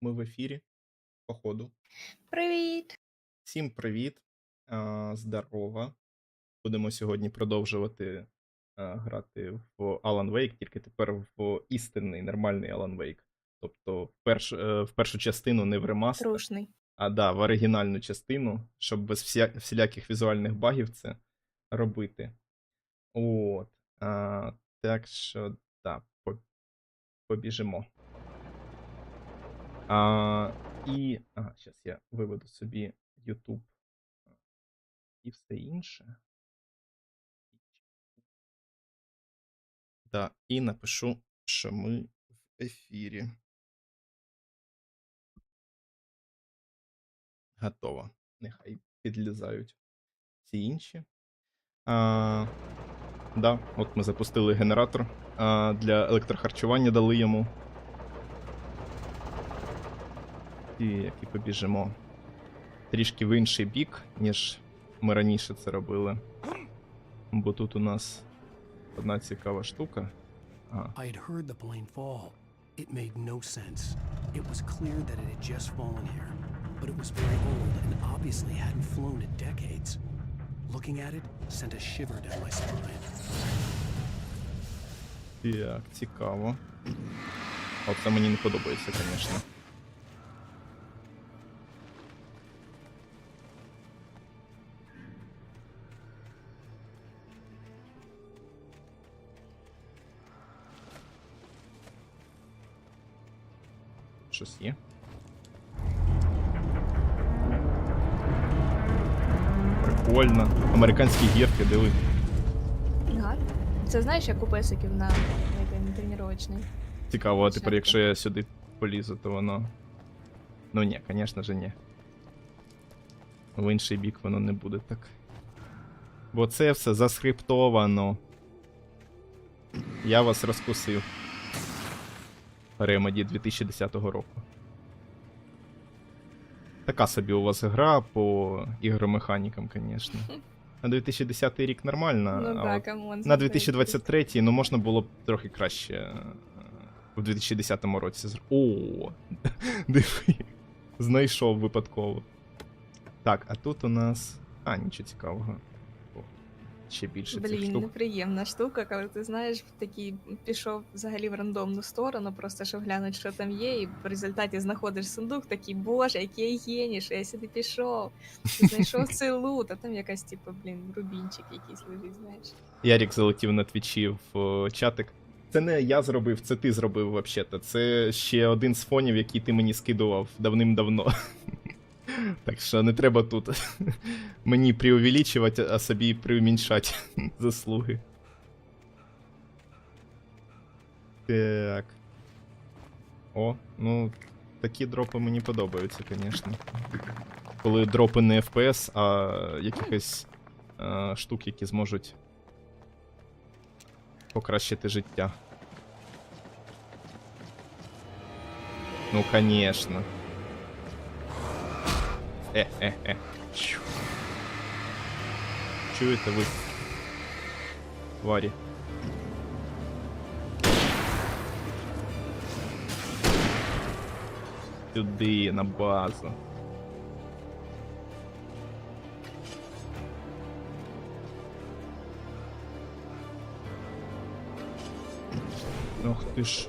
Ми в ефірі, походу. Привіт! Всім привіт, здорова. Будемо сьогодні продовжувати грати в Alan Wake, тільки тепер в істинний, нормальний Alan Wake. Тобто в першу частину не в ремастер, Трушний. а да, в оригінальну частину, щоб без всіляких візуальних багів це робити. От. Так що, да, побіжимо. Зараз я виведу собі YouTube і все інше. Да, і напишу, що ми в ефірі. Готово. Нехай підлізають всі інші. Да, от ми запустили генератор. Для електрохарчування дали йому. І побіжимо. Трішки в інший бік, ніж ми раніше це робили. Бо тут у нас одна цікава штука. I had heard the plane fall. It made no sense. It was clear that it had just fallen here, but it was very old and obviously hadn't flown in decades. Looking at it sent a shiver down my spine. Так, цікаво. Оце мені не подобається, звісно. Щось є. Прикольно. Американські гірки, диви. Гарно. Це знаєш, як у песиків на тренувачний. Цікаво, а тепер якщо я сюди полізу, то воно... Ну ні, звісно ж ні. В інший бік воно не буде так. Бо це все заскриптовано. Я вас розкусив. Ремеді 2010 року. Така собі у вас гра по ігромеханікам, звісно. На 2010 рік нормально, Ну, а да, от камон, на 2023 ну можна було б трохи краще в 2010 році. О, диви, знайшов випадково. Так, а тут у нас... нічого цікавого. О, ще більше цих Блін, штук. неприємна штука, коли ти знаєш, такий пішов взагалі в рандомну сторону, просто щоб глянути, що там є, і в результаті знаходиш сундук, такий, боже, який я геній, що я сюди пішов, знайшов цей лут, а там якась, типу, рубінчик якийсь лежить, знаєш. Ярік залетів на твічі в чатик. Це не я зробив, це ти зробив, взагалі-то. Це ще один з фонів, який ти мені скидував давним-давно. Так що не треба тут мені преувеличувати, а собі преуменьшати заслуги. Так. О, ну, такі дропи мені подобаються, звісно. Коли дропи не FPS, а якихось штук, які зможуть покращити життя. Ну, конечно. Чуєте ви? Тварі. Сюди, на базу. Ох ти ж.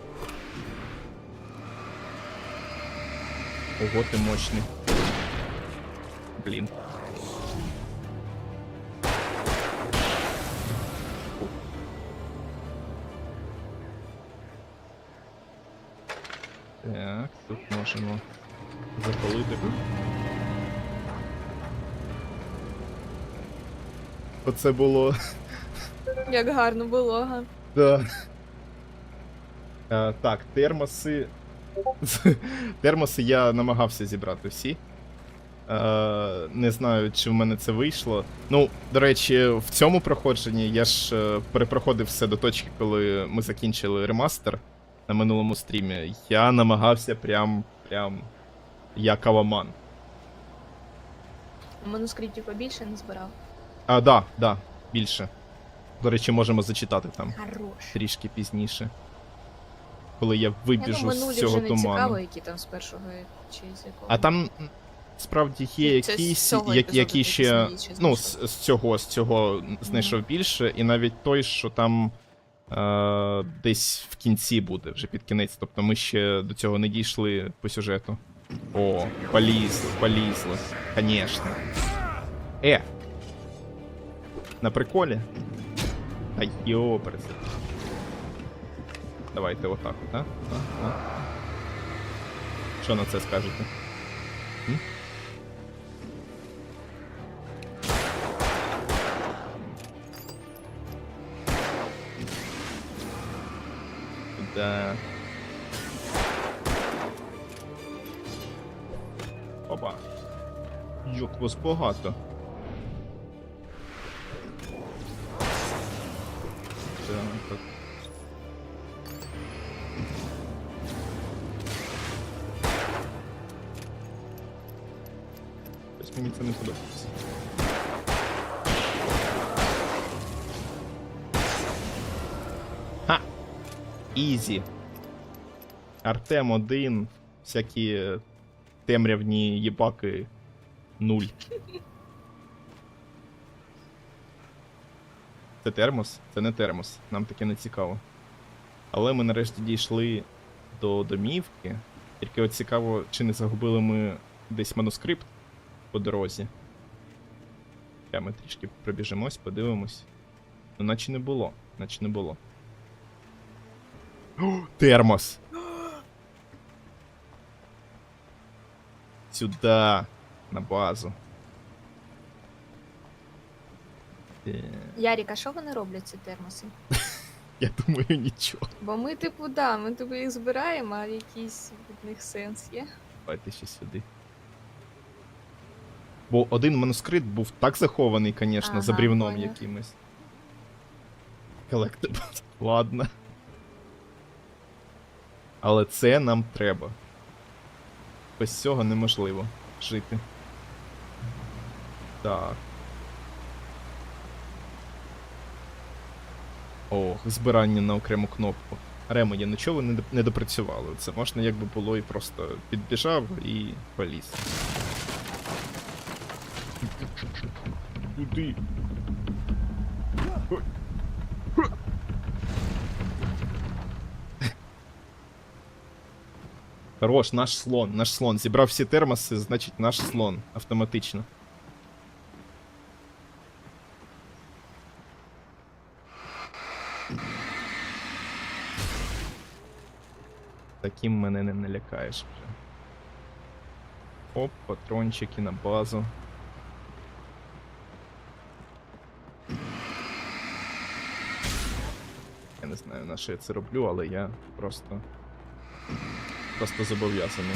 Ого, ти мощний. Блін. Так, тут можемо запалити. Оце було. Як гарно було, га. Да. Так, термоси. Термоси я намагався зібрати всі. Не знаю, чи в мене це вийшло. Ну, до речі, в цьому проходженні я ж перепроходив все до точки, коли ми закінчили ремастер на минулому стрімі. Я намагався прям як аваман. Манускриптів побільше не збирав. Да, більше. До речі, можемо зачитати там Хорош. трішки пізніше. коли я вибіжу з минулі цього вже не цікаво, туману. які там з першого чи з якого. А там справді є Це з якісь, цього епізоду які ти ще. нові чи Ну, знайшов? з цього знайшов більше, і навіть той, що там десь в кінці буде, вже під кінець. Тобто ми ще до цього не дійшли по сюжету. О, полізли. Конечно. На приколі? Ай, йоперс. Давайте отак от, а? Що на це скажете? М? Да. Опа. Йок, вас багато. Так. Ось мені це не подобається. Ха! Ізі. Артем 1, всякі темрявні єбаки 0. Це термос? Це не термос, нам таке не цікаво. Але ми нарешті дійшли до домівки. Тільки от цікаво, чи не загубили ми десь манускрипт по дорозі. Ми трішки пробіжимось, подивимось. Ну, наче не було, О, термос! Сюда, на базу. Ярік, а що вони роблять, ці термоси? Я думаю, нічого. Бо ми, ми їх збираємо, а якийсь від них сенс є. Давайте ще сюди. Бо один манускрипт був так захований, звісно, Ага, за брівном понял. якимось. Collectible. Ладно. Але це нам треба. Без цього неможливо жити. Так. Ох, збирання на окрему кнопку. Ремеді, нічого ви не допрацювали. Це можна якби було і просто підбіжав і поліз. Куди? Хорош, наш слон. Зібрав всі термоси, значить наш слон. Автоматично. Таким мене не налякаєш вже. Оп, патрончики на базу. Я не знаю, на що я це роблю, але я просто зобов'язаний.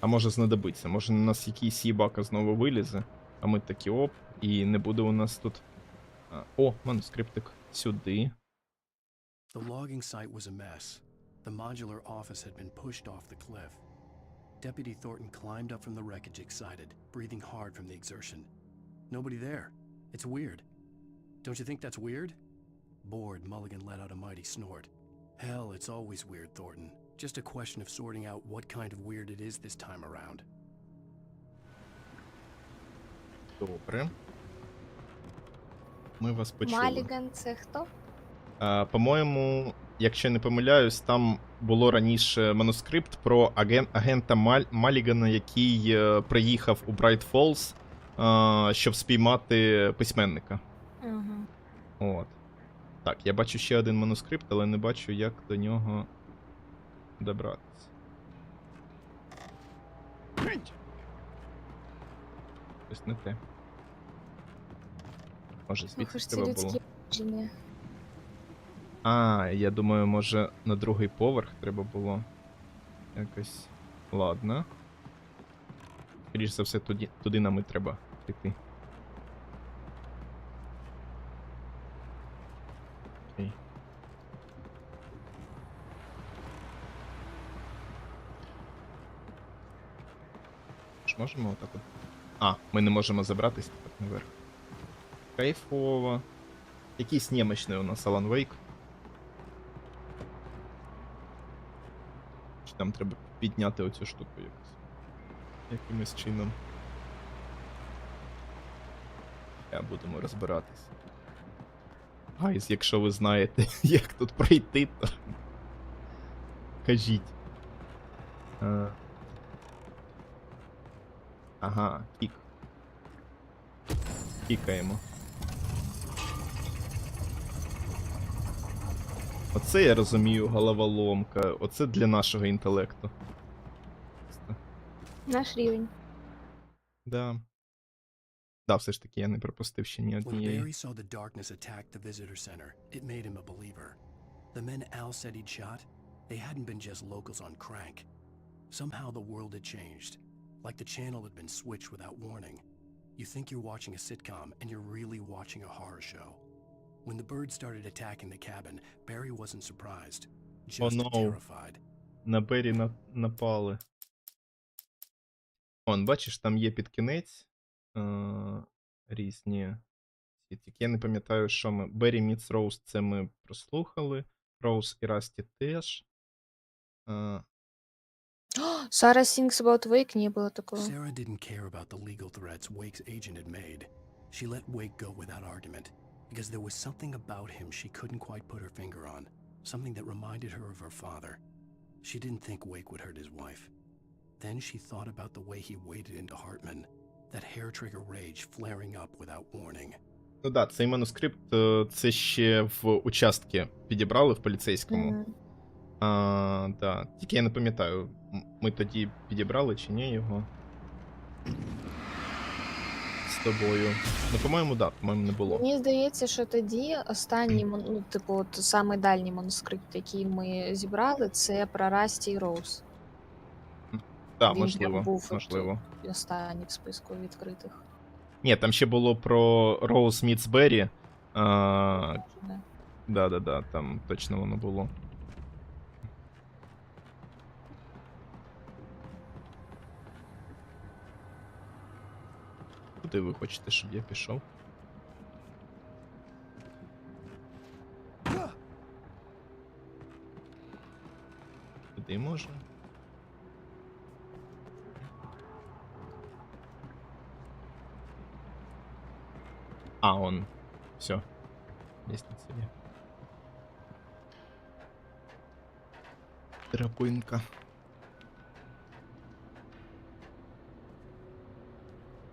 А може знадобиться, може на нас якийсь їбака знову вилізе, а ми такі оп, і не буде у нас тут... О, манускриптик. Сюди. The logging site was a mess. The modular office had been pushed off the cliff. Deputy Thornton climbed up from the wreckage excited, breathing hard from the exertion. Nobody there. It's weird. Don't you think that's weird? Bored, Mulligan let out a mighty snort. Hell, it's always weird, Thornton. Just a question of sorting out what kind of weird it is this time around. Добре. Ми вас почули. Маліган це хто? По-моєму, якщо не помиляюсь, там було раніше манускрипт про агента Малігана, який приїхав у Брайт Фоллз, щоб спіймати письменника. Угу. От. Так, я бачу ще один манускрипт, але не бачу, як до нього добратися. Щось не те. Може, звідси треба було. Я думаю, може на другий поверх треба було якось. Ладно. Скоріше за все, туди нам і треба піти. Окей. Ж можемо отак от? Ми не можемо забратися так наверх. Кайфово. Якийсь немощний у нас Алан Вейк. Чи там треба підняти оцю штуку якимось чином. Будемо розбиратись. Гайз, якщо ви знаєте, як тут пройти, то кажіть. Ага, кік. Кікаємо. Оце я розумію, головоломка. Оце для нашого інтелекту. Наш рівень. Да. Да, все ж таки я не пропустив ще ні When однієї. Barry saw the darkness attack the visitor center, it made him a believer. The men Al said he'd shot, they hadn't been just locals on crank. Somehow the world had changed, like the channel had been switched without warning. You think you're watching a sitcom, and you're really watching a horror show. When the birds started attacking the cabin, Barry wasn't surprised, just no. terrified. На Бері напали. Он, бачиш, там є під кінець різні. Тільки я не пам'ятаю, що ми. Беррі Мітс Роуз це ми прослухали. Роуз і Расті теж. Сара Sings About Wake не було такого. Sarah didn't care about the legal threats Wake's agent had made. She let Wake go without argument, because there was something about him she couldn't quite put her finger on, something that reminded her of her father. She didn't think Wake would hurt his wife. Then she thought about the way he waded into Hartman, that hair-trigger rage flaring up without warning. Ну да, цей манускрипт це ще в участки підібрали в поліцейському. Да. Тільки я не пам'ятаю, ми тоді підібрали чи ні його. З тобою. Ну, по-моєму, да, по-моєму, не було. Мені здається, що тоді останній, ну, типу, от самий дальній манускрипт, який ми зібрали, це про Расті і Роуз. Так, Він можливо, прям був можливо. останній в списку відкритих. Ні, там ще було про Роуз Мітс Беррі. Да. Да, там точно воно було. Куди ви хочете, щоб я пішов? Куди може? А, он. Все. Лестница є. Драбинка.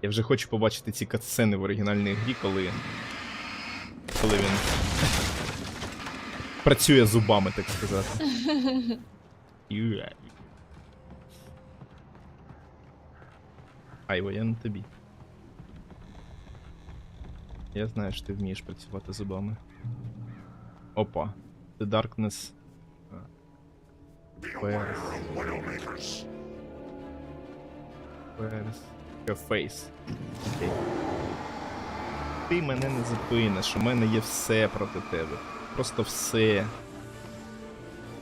Я вже хочу побачити ці катсцени в оригінальній грі, коли він працює зубами, так сказати. Айво, я на тобі. Я знаю, що ти вмієш працювати зубами. Опа. The darkness. Where's your face? Окей. Ти мене не зупиниш, у мене є все проти тебе. Просто все.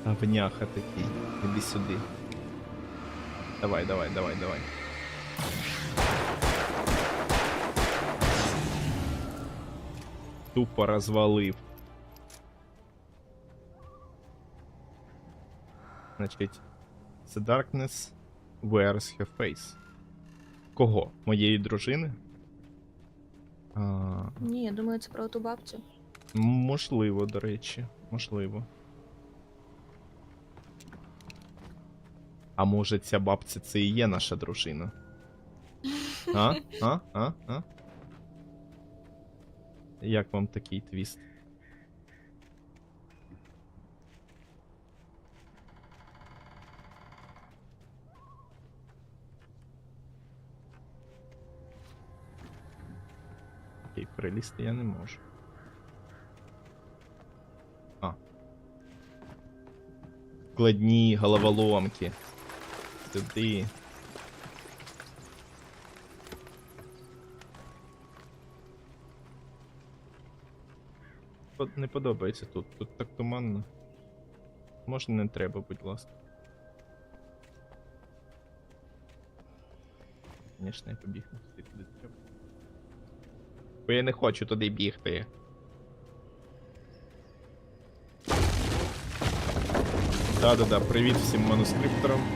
Авняха такий. Іди сюди. Давай. Тупо розвалив. Значить, The darkness wears her face. Кого? Моєї дружини? Ні, я думаю, це про ту бабцю. Можливо, до речі. Можливо. А може ця бабця це і є наша дружина? А? Як вам такий твіст? Окей, перелізти я не можу. Складні головоломки. Сюди. Не подобається тут. Тут так туманно. Можна не треба, будь ласка. Звісно, я побіг туди, куди треба. Бо я не хочу туди бігти. Да-да-да, привіт всім манускрипторам.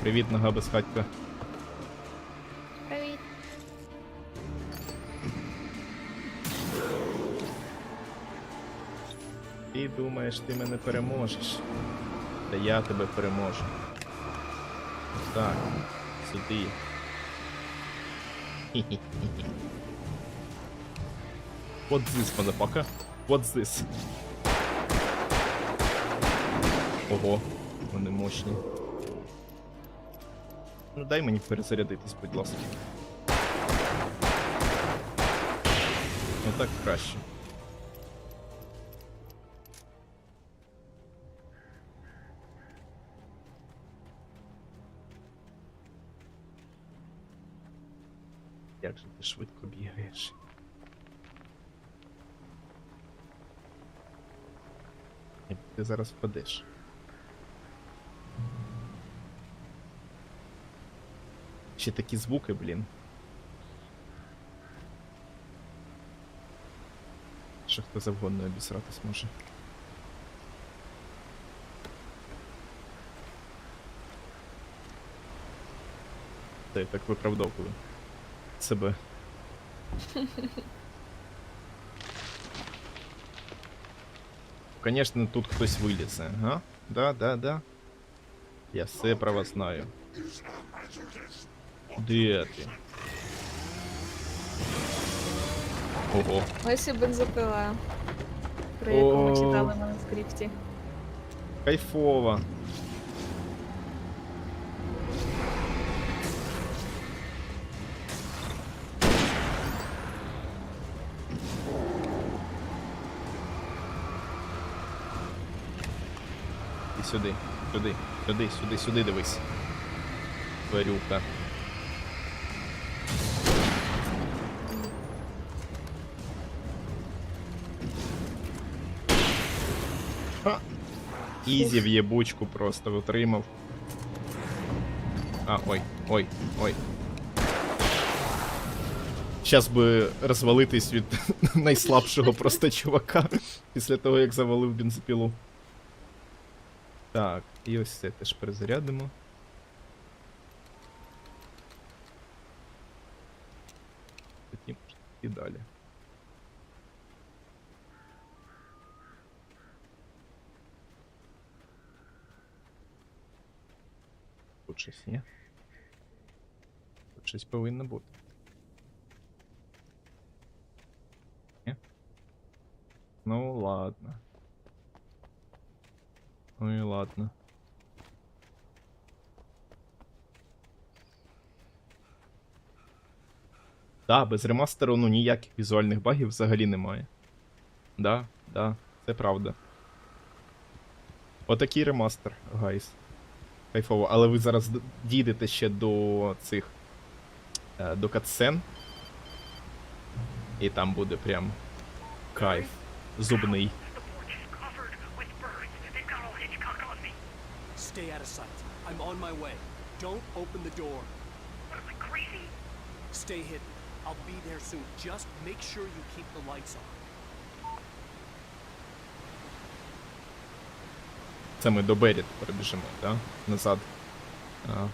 Привіт, нога безхатька. Привіт. Ти думаєш, ти мене переможеш? Та я тебе переможу. Так, сюди. Хі-хі-хі-хі. What's this, motherfucker? What's this? Ого, вони мощні. Ну дай мені перезарядитись, будь ласка. Ну так краще. Як же ти швидко бігаєш? Ні, ти зараз впадеш. Ще такі звуки, блін. Що хто завгодно обісратись може. Та я так виправдовую себе. Конечно, тут хтось вилізе, ага? Да. Я все про вас знаю. Де ти? Ого. Ось і бензопила, про яку ми читали в манускрипті. Кайфово. І сюди дивись. Тварюка. Ха! Ізі в єбучку просто витримав. А, ой. Щас би розвалитись від найслабшого просто чувака після того, як завалив бензопілу. Так, і ось це теж перезарядимо. Тоді можна і далі. Тут щось є. Тут щось повинно бути. Ні? Ну ладно. Ну і ладно. Да, без ремастеру ну ніяких візуальних багів взагалі немає. Да, це правда. Отакий ремастер, гайс. Кайфово, але ви зараз дійдете ще до цих до катсцен. І там буде прям кайф зубний. Stay out of sight. I'm on my way. Don't open the door. What am I, crazy? Stay hidden. I'll be there soon. Just make sure you keep the lights on. Це ми до Беррі перебіжимо, так? Назад.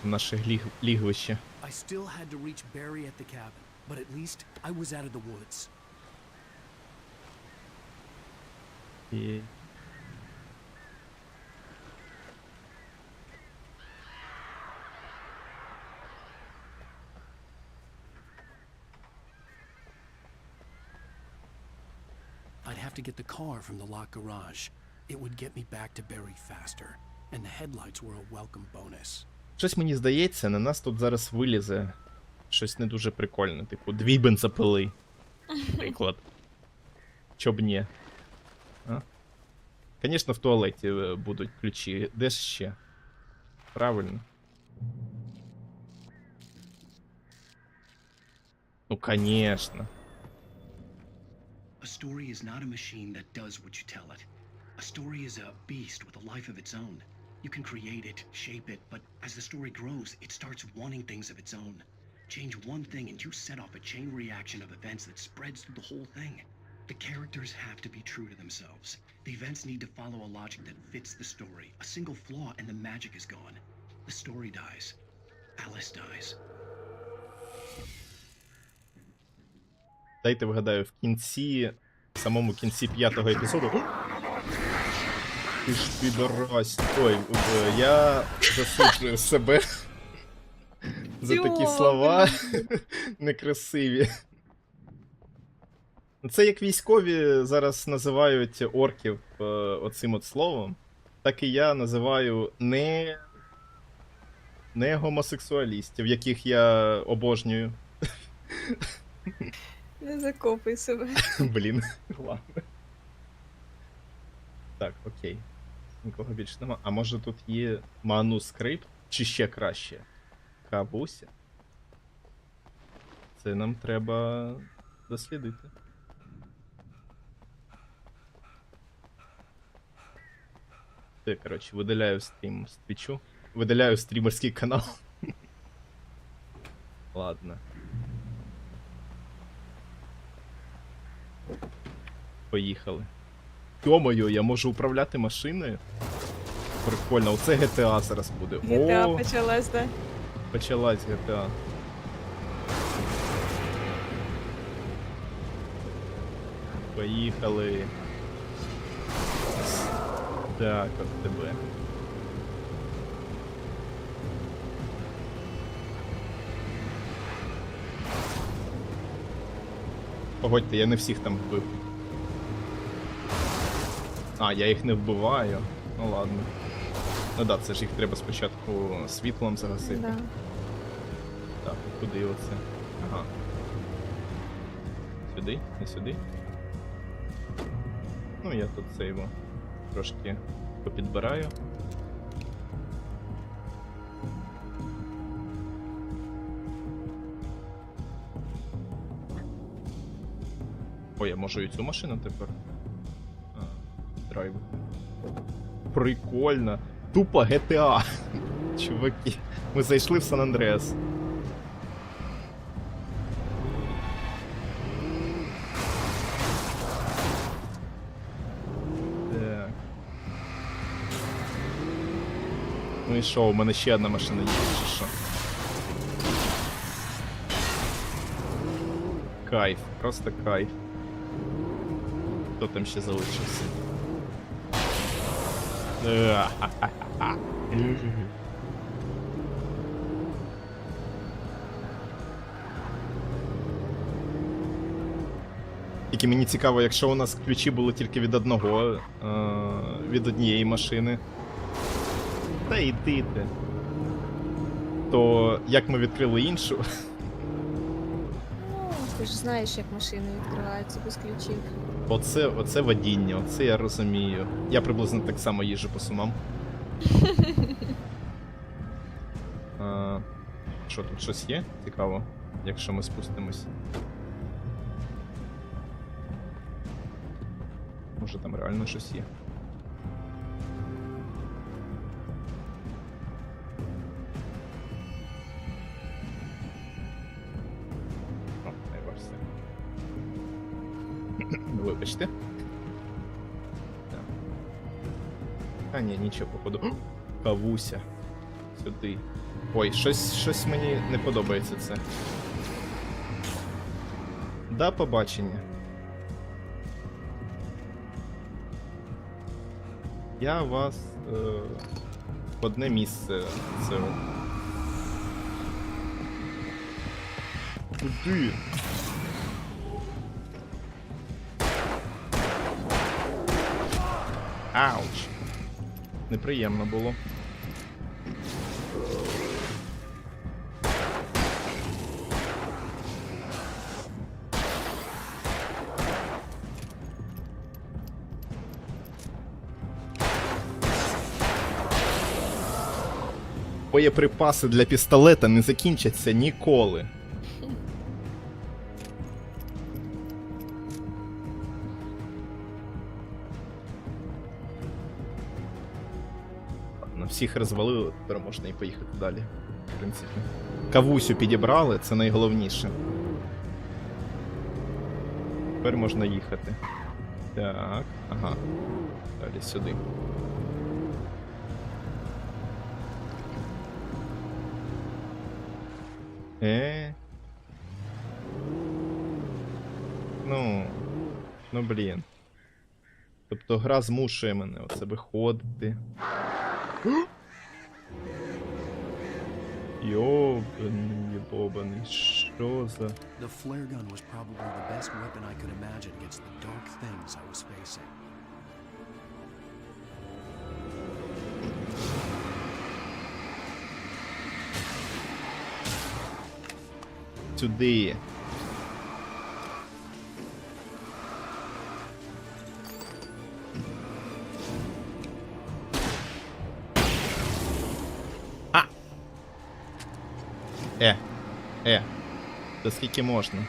В наше лігвище. I still had to reach Barry at the cabin, but at least I was out of the woods. І... I'd have to get the car from the locked garage. It would get me back to Barry faster, and the headlights were a welcome bonus. Щось мені здається, на нас тут зараз вилізе щось не дуже прикольне, типу 2 бензопили. Приклад. Чо б ні? Звісно, в туалеті будуть ключі. Де ж ще? Правильно. Ну, конечно. A story is not a machine that does what you tell it. A story is a beast with a life of its own. You can create it, shape it, but as the story grows, it starts wanting things of its own. Change one thing and you set off a chain reaction of events that spreads through the whole thing. The characters have to be true to themselves. The events need to follow a logic that fits the story. A single flaw and the magic is gone. The story dies. Alice dies. Дайте вгадаю, в самому кінці 5-го епізоду. Ти ж підарась. Ой, я засуджую себе за такі слова некрасиві. Це як військові зараз називають орків оцим от словом, так і я називаю не гомосексуалістів, яких я обожнюю. Не закопуй себе. Блін, ладно. Так, окей. Нікого більше нема. А може тут є манускрипт? Чи ще краще? Кабуся? Це нам треба дослідити. Це, коротше, видаляю стрім з твічу. Видаляю стрімерський канал. Ладно. Поїхали. Йо-моє, я можу управляти машиною? Прикольно, оце GTA зараз буде. GTA почалась, да? Почалась GTA. Поїхали. Так, от тебе. Погодьте, я не всіх там вбив. А, я їх не вбиваю. Ну ладно. Ну да, це ж їх треба спочатку світлом загасити. Да. Так, і куди оце? Ага. Сюди? Не сюди? Ну, я тут це його трошки попідбираю. Ой, я можу і цю машину тепер. Драйв. Прикольно. Тупо GTA. Чуваки. Ми зайшли в Сан-Андреас. Так. Ну і що, у мене ще одна машина є, чи що? Кайф, просто кайф. Хто там ще залишився? Тільки мені цікаво, якщо у нас ключі були тільки від від однієї машини. Та йди ти. То як ми відкрили іншу? Ну, ти ж знаєш, як машини відкриваються без ключів. Оце водіння, оце я розумію. Я приблизно так само їжджу по сумам. Що, тут щось є? Цікаво, якщо ми спустимось. Може там реально щось є. О, найважче. Вибачте. Так. А ні, нічого, походу. Кавуся. Сюди. Ой, щось мені не подобається це. До побачення. Я вас в одне місце це. Куди? Ауч. Неприємно було. Боєприпаси для пістолета не закінчаться ніколи. Ладно, всіх розвалили, тепер можна і поїхати далі, в принципі. Кавусю підібрали, це найголовніше. Тепер можна їхати. Так, ага. Далі сюди. Ну блін. Тобто гра змушує мене оце виходити. Йобаний, бобаний, що за... The flare gun was probably the best weapon I could imagine against the dark things I was facing. Сюди. Та скільки можна?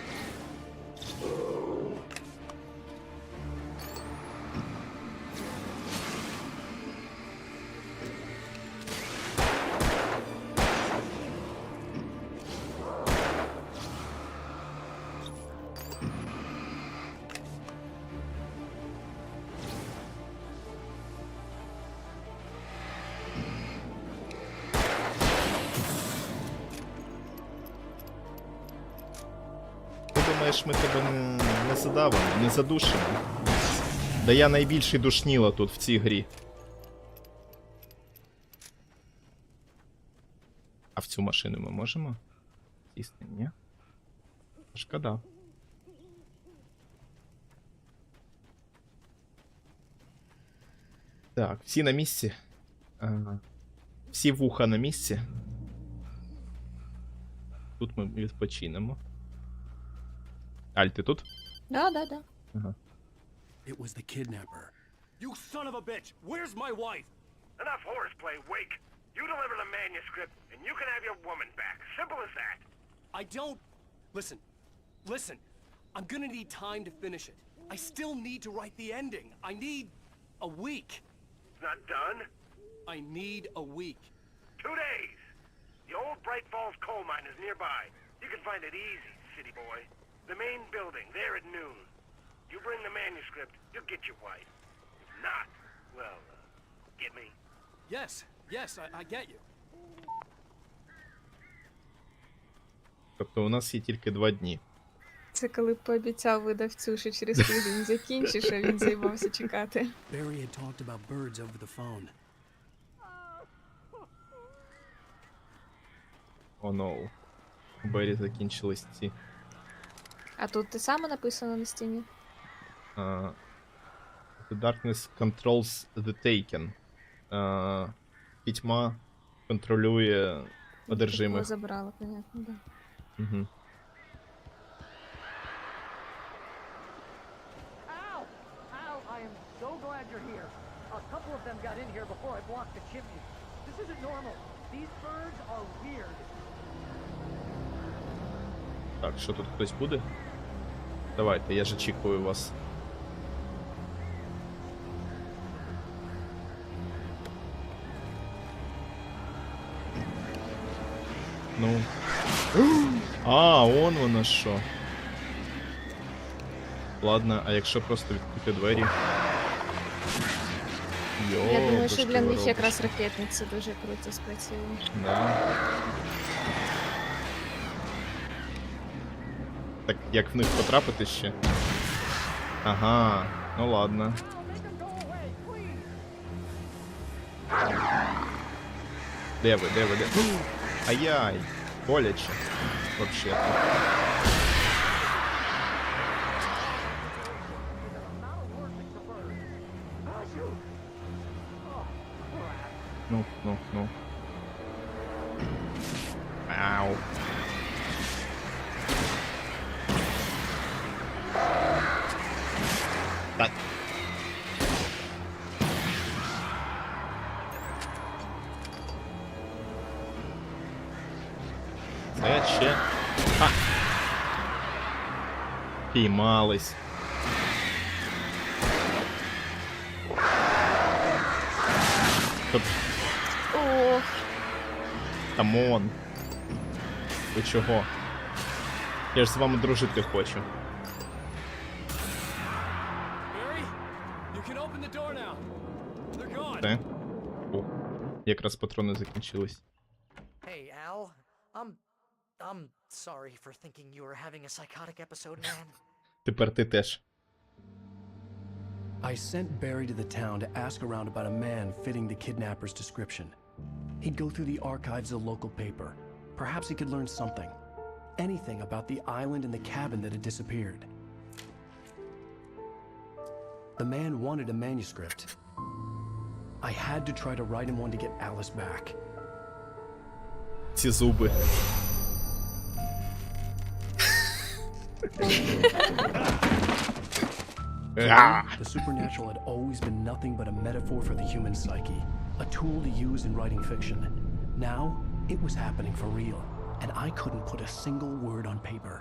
Думаєш, ми тебе не задавимо, не задушимо? Да я найбільший душніла тут в цій грі. А в цю машину ми можемо сісти, ні? Шкода. Так, всі на місці. Всі вуха на місці. Тут ми відпочинемо. Аль, ти тут? Да. Ага. It was the kidnapper. You son of a bitch! Where's my wife? Enough horseplay, Wake. You deliver the manuscript, and you can have your woman back. Simple as that. I don't... Listen. I'm gonna need time to finish it. I still need to write the ending. I need a week. Not done? I need a week. 2 days. The old Bright Follz coal mine is nearby. You can find it easy, city boy. The main building, there at noon. You bring the manuscript, you'll get your wife. If not, well, get me? Yes, I get you. Тобто у нас є тільки 2 дні. Це коли пообіцяв видавцю, що через тиждень закінчиш, а він займався чекати. Barry had talked about birds over the phone. О, ноу. У Бері закінчились ці. А тут те саме написано на стіні? The darkness controls the taken. Пітьма контролює одержимих. Його забрала, понятно, да. Угу. Ow! Ow! I am so glad you're here. A couple of them got in here before I blocked the chimney. This isn't normal. These birds are weird. Так, що тут хтось буде? Давайте, я ж очікую вас. Ну. А, он воно що. Ладно, а якщо просто відкрити двері? Я думаю, що що для ви них якраз робите? ракетниці дуже круто спрацює. Да. Так, як в них потрапити ще? Ага, ну ладно. Де ви? Ай-яй, боляче. Вообще-то. Ну. Ау. Так. Це ще. А! Піймались. Тут. Ох, Камон. Ви чого? Я ж з вами дружити хочу. Barry, you can open the door now. They're gone. Те? О, якраз патрони закінчились. Hey, Al. I'm sorry for thinking you were having a psychotic episode, man. Тепер ти теж. I sent Barry to the town to ask around about a man fitting the kidnapper's description. He'd go through the archives of the local paper. Perhaps he could learn something. Anything about the island and the cabin that had disappeared. The man wanted a manuscript. I had to try to write him one to get Alice back. Ці зуби. The supernatural had always been nothing but a metaphor for the human psyche, a tool to use in writing fiction. Now, it was happening for real, and I couldn't put a single word on paper.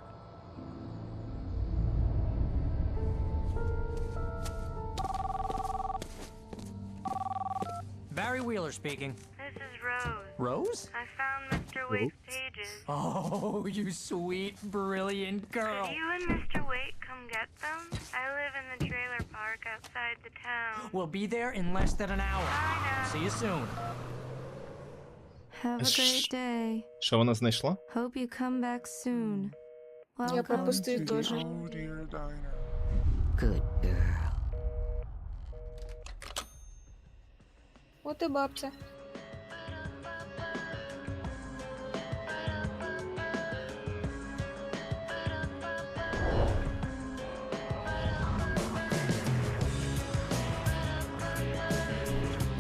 Barry Wheeler speaking. This is Rose. Rose? I found Mr. Waite's pages. Oh, you sweet, brilliant girl. Could you and Mr. Waite come get them? I live in the trailer park outside the town. We'll be there in less than an hour. Bye now. See you soon. Have a great day. Що вона знайшла? Hope you come back soon. Я Welcome пропустив to теж. Good girl. От і бабця.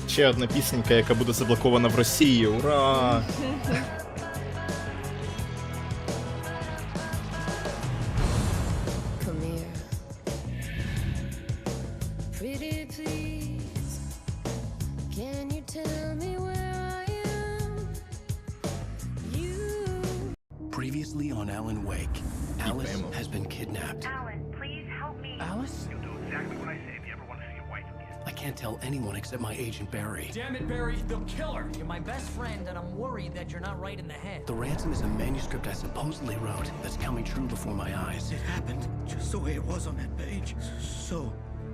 Ще одна пісенька, яка буде заблокована в Росії. Ура! Come here. Pretty please. Can you tell me where I am? You. Previously on Alan Wake, Alice has been kidnapped. Alan, please help me. Alice? You'll do exactly what I say if you ever want to see your wife again. I can't tell anyone except my agent Barry. Damn it, Barry, they'll kill her. You're my best friend, and I'm worried that you're not right in the head. The ransom is a manuscript I supposedly wrote that's coming true before my eyes. It happened just the way it was on that page. So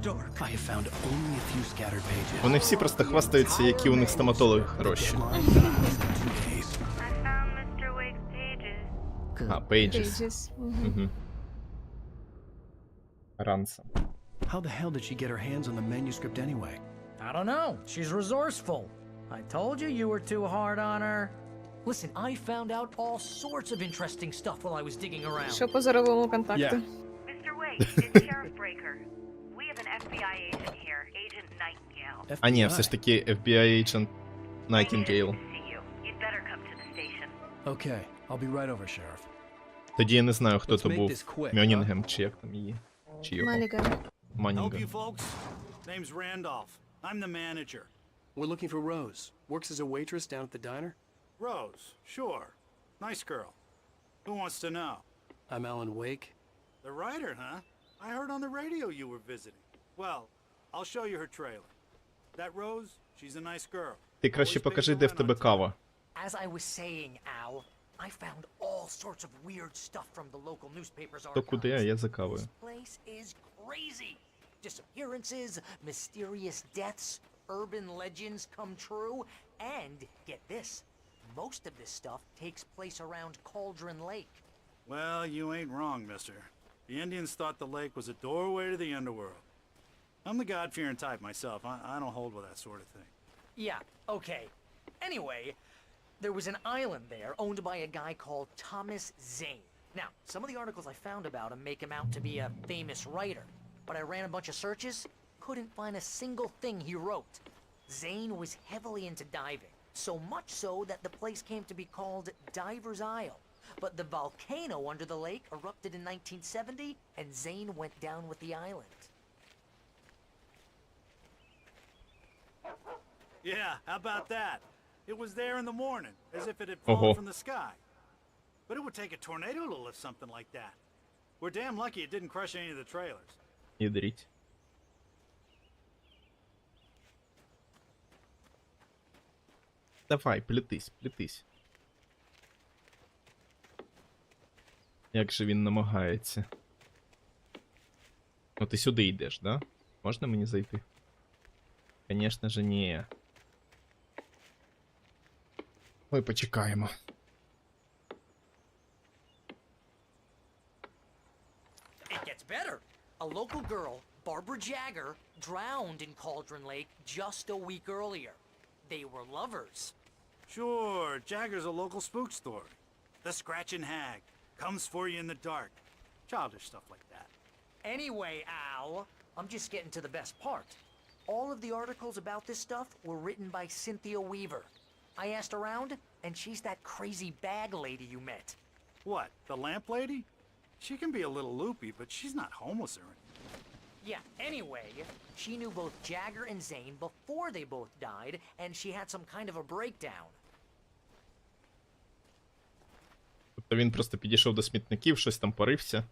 dark. I have found only a few scattered pages. Вони всі просто хвастаються, які у них стоматологи хороші. Deadline is in 2 days. I found Mr. Waite's pages. А, Pages. Pages. Угу. Ransom. How the hell did she get her hands on the manuscript anyway? I don't know. She's resourceful. I told you you were too hard on her. Listen, I found out all sorts of interesting stuff while I was digging around. Що по зоровому контакту? Yeah. Mr. Waite, it's Sheriff Breaker. We have an FBI agent here, Agent Nightingale. А ні, все ж таки FBI agent Nightingale. To see you. You'd better come to the station. Okay, I'll be right over, Sheriff. Тоді я не знаю, хто Let's то make був. this quick, Мьонінгем, чи як там її. Чи його. Маліга. Help you Манінгем. folks? Name's Randolph. I'm the manager. We're looking for Rose. Works as a waitress down at the diner. Rose, sure. Nice girl. Who wants to know? I'm Alan Wake. The writer, huh? I heard on the radio you were visiting. Well, I'll show you her trailer. That Rose, she's a nice girl. Ти краще покажи, де в тебе кава. As I was saying, Al, I found all sorts of weird stuff from the local newspapers То куди, а archives. я за кавою. This place is crazy. Disappearances, mysterious deaths, urban legends come true, and get this, most of this stuff takes place around Cauldron Lake. Well, you ain't wrong, mister. The Indians thought the lake was a doorway to the underworld. I'm the God-fearing type myself. I don't hold with that sort of thing. Yeah, okay. Anyway, there was an island there owned by a guy called Thomas Zane. Now, some of the articles I found about him make him out to be a famous writer, but I ran a bunch of searches, couldn't find a single thing he wrote. Zane was heavily into diving, so much so that the place came to be called Diver's Isle. But the volcano under the lake erupted in 1970, and Zane went down with the island. Yeah, how about that? It was there in the morning, as if it had fallen Ого. from the sky. But it would take a tornado to lift something like that. We're damn lucky it didn't crush any of the trailers. Ядріть. Давай, плетись, плетись. Як же він намагається. Ну ти сюди йдеш, да? Можна мені зайти? Конечно же, ні. Ой, почекаємо. It gets better. A local girl, Barbara Jagger, drowned in Cauldron Lake just a week earlier. They were lovers. Sure, Jagger's a local spook story. The Scratching Hag comes for you in the dark. Childish stuff like that. Anyway, Al, I'm just getting to the best part. All of the articles about this stuff were written by Cynthia Weaver. I asked around, and she's that crazy bag lady you met. What, the lamp lady? She can be a little loopy, but she's not homeless or anything. Yeah, anyway, she knew both Jagger and Zane before they both died, and she had some kind of a breakdown. Тобто він просто підійшов до смітників, щось там порився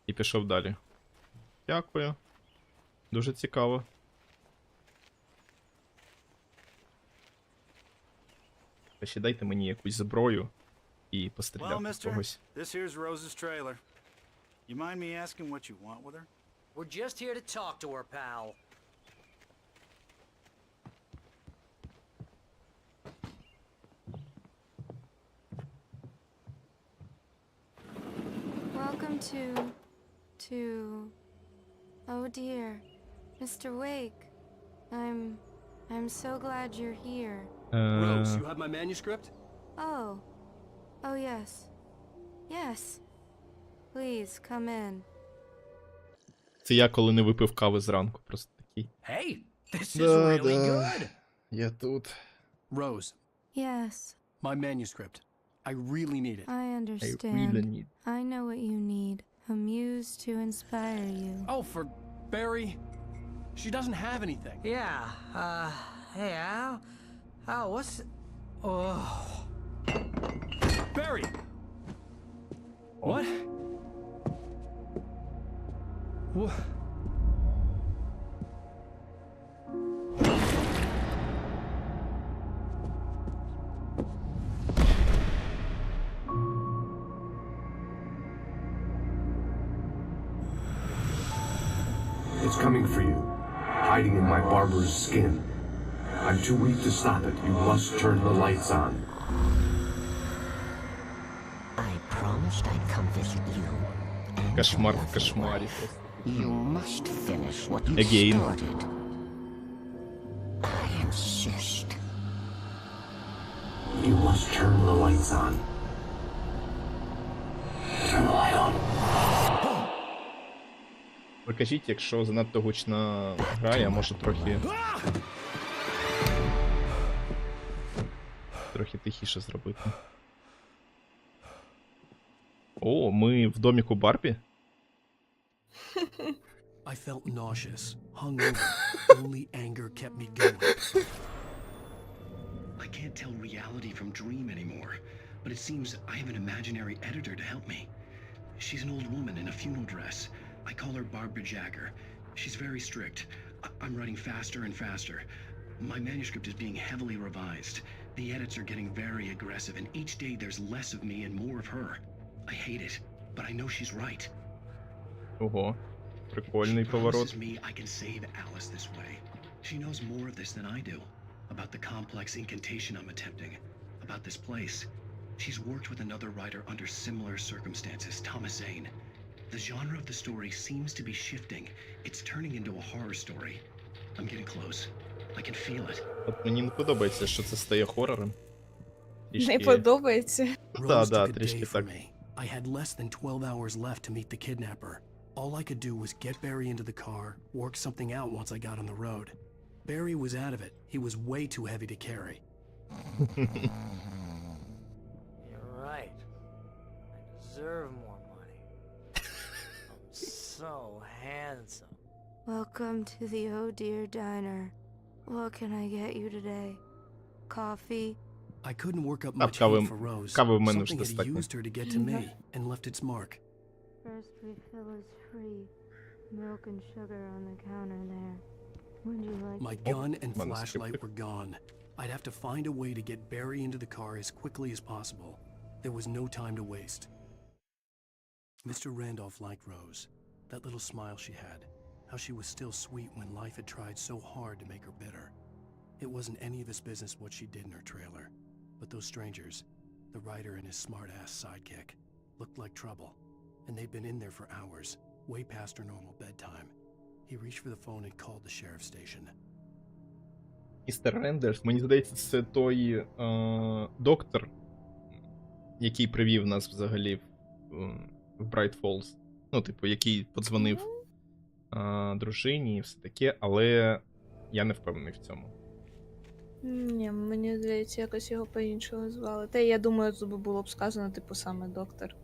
і пішов далі. Дякую. Дуже цікаво. Та ще дайте мені якусь зброю і Well, постріляти в mister, когось. this here's Rose's trailer. You mind me asking what you want with her? We're just here to talk to her, pal. Welcome to... Oh dear, Mr. Wake. I'm so glad you're here. Rose, you have my manuscript? Oh. Oh yes. Yes. Please, come in. Це я, коли не випив кави зранку, просто такий. Hey, this is really good. Я тут. Rose, Yes, my manuscript. I really need it. I I understand. really need. I know what you need. A muse to inspire you. Oh, for Barry? She doesn't have anything. Yeah, hey, Al? Al, what's... Oh... Barry! What? What? It's coming for you, hiding in my barber's skin. I'm too weak to stop it. You must turn the lights on. I promised I'd come visit you. And Кошмар your в кошмаре. wife. You must finish what you Again. started. I insist. You must turn the lights on. Turn the light on. Ви кажіть, якщо занадто гучна гра, я можу трохи тихіше зробити. О, ми в доміку Барбі? I felt nauseous, hungover. Only anger kept me going. I can't tell reality from dream anymore, but it seems I have an imaginary editor to help me. She's an old woman in a funeral dress. I call her Barbara Jagger. She's very strict. I'm writing faster and faster. My manuscript is being heavily revised. The edits are getting very aggressive, and each day there's less of me and more of her. I hate it, but I know she's right. Ого, прикольний поворот. Promises me I can save Alice this way. She knows more of this than I do. About the complex incantation I'm attempting. About this place. She's worked with another writer under similar circumstances, Thomas Zane. The genre of the story seems to be shifting. It's turning into a horror story. I'm getting close. I can feel it. От мені не подобається, що це стає хорором. Не подобається. Rose Да, took a трішки day for так. me. I had less than 12 hours left to meet the kidnapper. All I could do was get Barry into the car, work something out once I got on the road. Barry was out of it. He was way too heavy to carry. You're right. I deserve more money. I'm so handsome. Welcome to the Oh Dear Diner. What can I get you today? Coffee? I couldn't work up А, much кави- hate for Rose. кави в мене вже Something had достатньо. used her to get to me and left its mark. First refill is free. Milk and sugar on the counter there. Would you like... My gun and manuscript. flashlight were gone. I'd have to find a way to get Barry into the car as quickly as possible. There was no time to waste. Mr. Randolph liked Rose. That little smile she had. How she was still sweet when life had tried so hard to make her bitter. It wasn't any of his business what she did in her trailer. But those strangers, the writer and his smart-ass sidekick, looked like trouble. And they'd been in there for hours, way past her normal bedtime. He reached for the phone and called the sheriff's station. Містер Рендольф, мені здається, це той доктор, який привів нас взагалі в Брайт Фоллз. Ну, типу, який подзвонив дружині і все таке, але я не впевнений в цьому. Ні, мені здається, якось його по-іншому звали. Та я думаю, тут було б сказано, типу, саме доктор.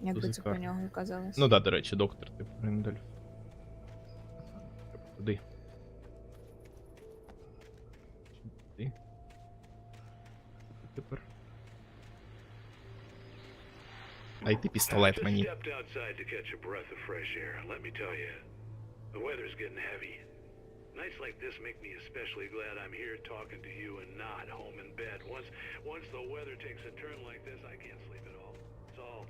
Якби це про нього і казалось. Ну да, до речі, доктор, типу, Рендольф. Треба туди. Туди. Тепер. Дайте пістолет мені. Nights like this make me especially glad I'm here talking to you and not home in bed. Once the weather takes a turn like this, I can't sleep at all. It's all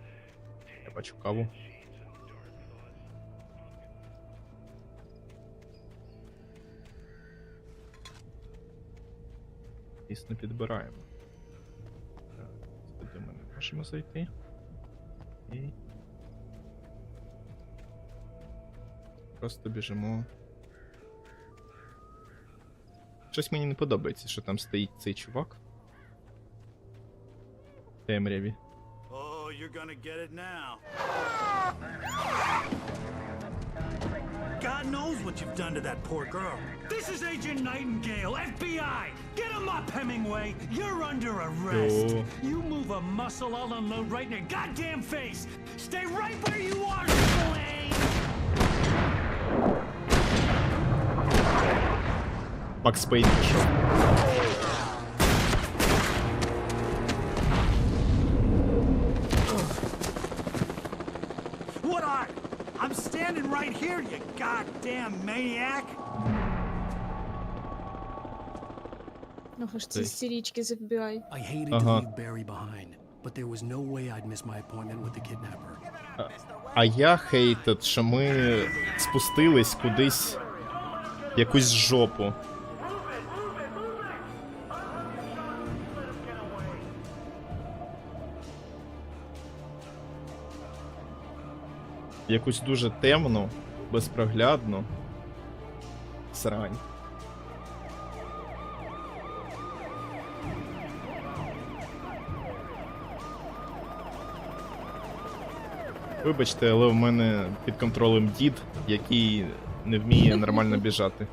Я бачу каву. Дійсно підбираємо. Сюди ми не можемо зайти. І... Просто біжимо. Щось мені не подобається, що там стоїть цей чувак. В темряві. Oh, you're gonna get it now. God knows what you've done to that poor girl. This is Agent Nightingale, FBI! Get him up, Hemingway! You're under arrest! Oh. You move a muscle, I'll unload right in your goddamn face! Stay right where you are, Blaine! Макс Пейн пішов. What are? I'm standing right here, you goddamn maniac! Ну, ж ці істерички з FBI. I hated to leave Barry behind, but there was no way I'd miss my appointment with the kidnapper. А я хейтед, що ми спустились кудись в якусь жопу. Якусь дуже темну, безпроглядну срань. Вибачте, але в мене під контролем дід, який не вміє нормально біжати.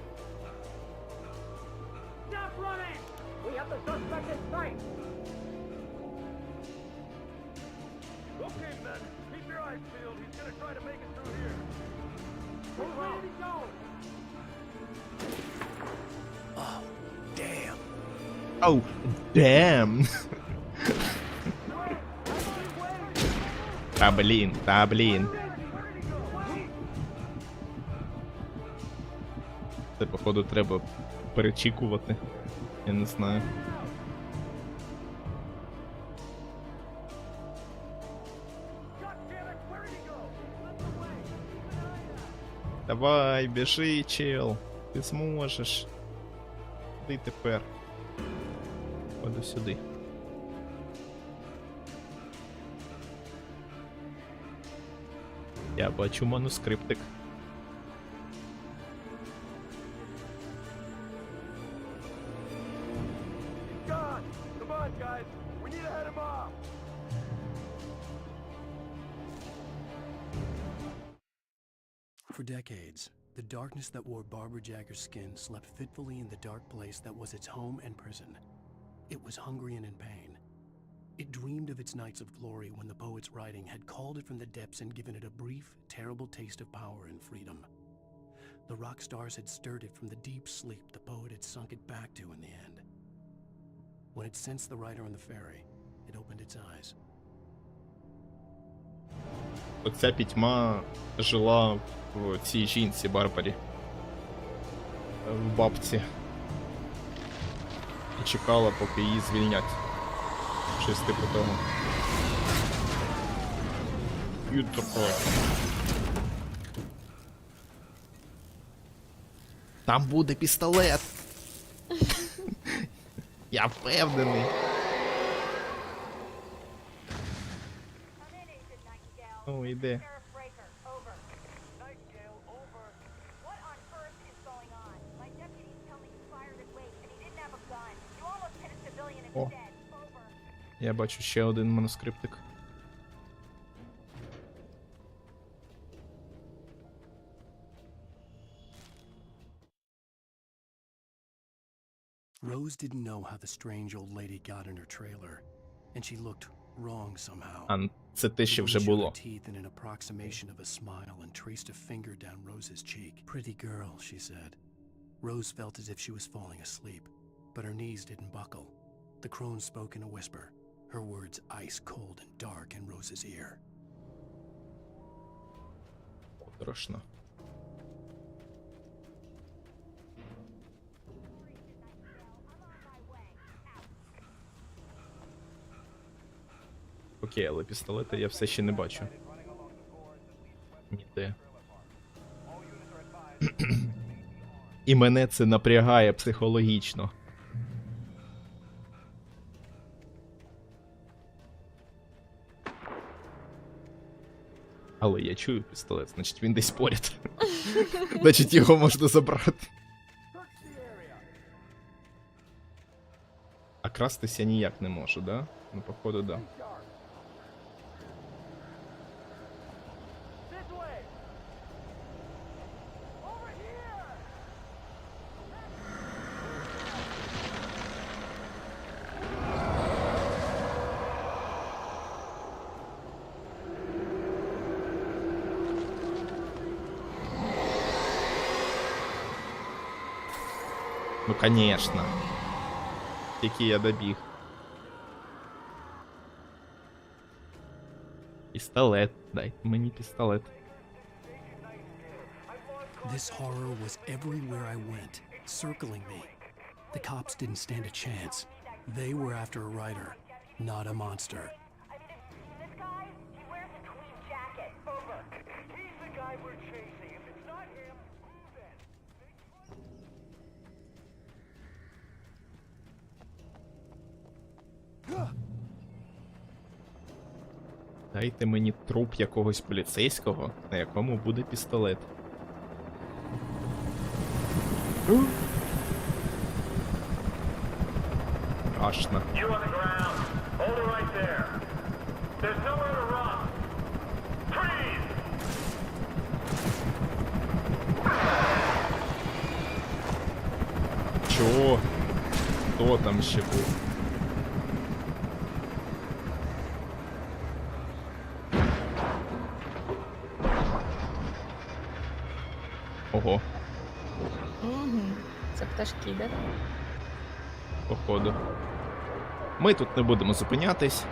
Oh, damn! Та блін, та блін. Це, походу, треба перечікувати. Я не знаю. Давай, біжи, чел. Ти зможеш. Куди тепер? Ходу сюди. Я бачу манускриптик. For decades, the darkness that wore Barbara Jagger's skin slept fitfully in the dark place that was its home and prison. It was hungry and in pain. It dreamed of its nights of glory when the poet's writing had called it from the depths and given it a brief, terrible taste of power and freedom. The rock stars had stirred it from the deep sleep the poet had sunk it back to in the end. When it sensed the writer on the ferry, it opened its eyes. Оця пітьма жила в цій жінці Барбарі. В бабці. І чекала, поки її звільнять. Щось типу того. Там буде пістолет. Я впевнений. О, іде. О. Я бачу ще один манускриптик. Rose didn't know how the strange old lady got in her trailer, and she looked wrong somehow. А це те, що The вже woman showed було. her teeth in an approximation of a smile and traced a finger down Rose's cheek. Pretty girl, she said. Rose felt as if she was falling asleep, but her knees didn't buckle. The crone spoke in a whisper, her words ice cold and dark in Rose's ear. Страшно. Окей, але пістолета я все ще не бачу. Ніде. І мене це напрягає психологічно. Але я чую пістолет, значить він десь поряд. Значить його можна забрати. А крастися ніяк не можу, да? Ну, походу, да. Ну, конечно. Тільки я добіг. Пістолет. Дайте мені пістолет. This horror was everywhere I went, circling me. The cops didn't stand a chance. They were after a writer, not a monster. This guy, he wears a tweed jacket. Over. He's the guy we're chasing. If it's not him, who then? Дайте мені труп якогось поліцейського, на якому буде пістолет. Страшно. You on the ground. Hold it right there. There's nowhere to run. Freeze! Чого? Хто там ще був? Ого, Угу. Це пташки, да? походу. Ми тут не будемо зупинятись.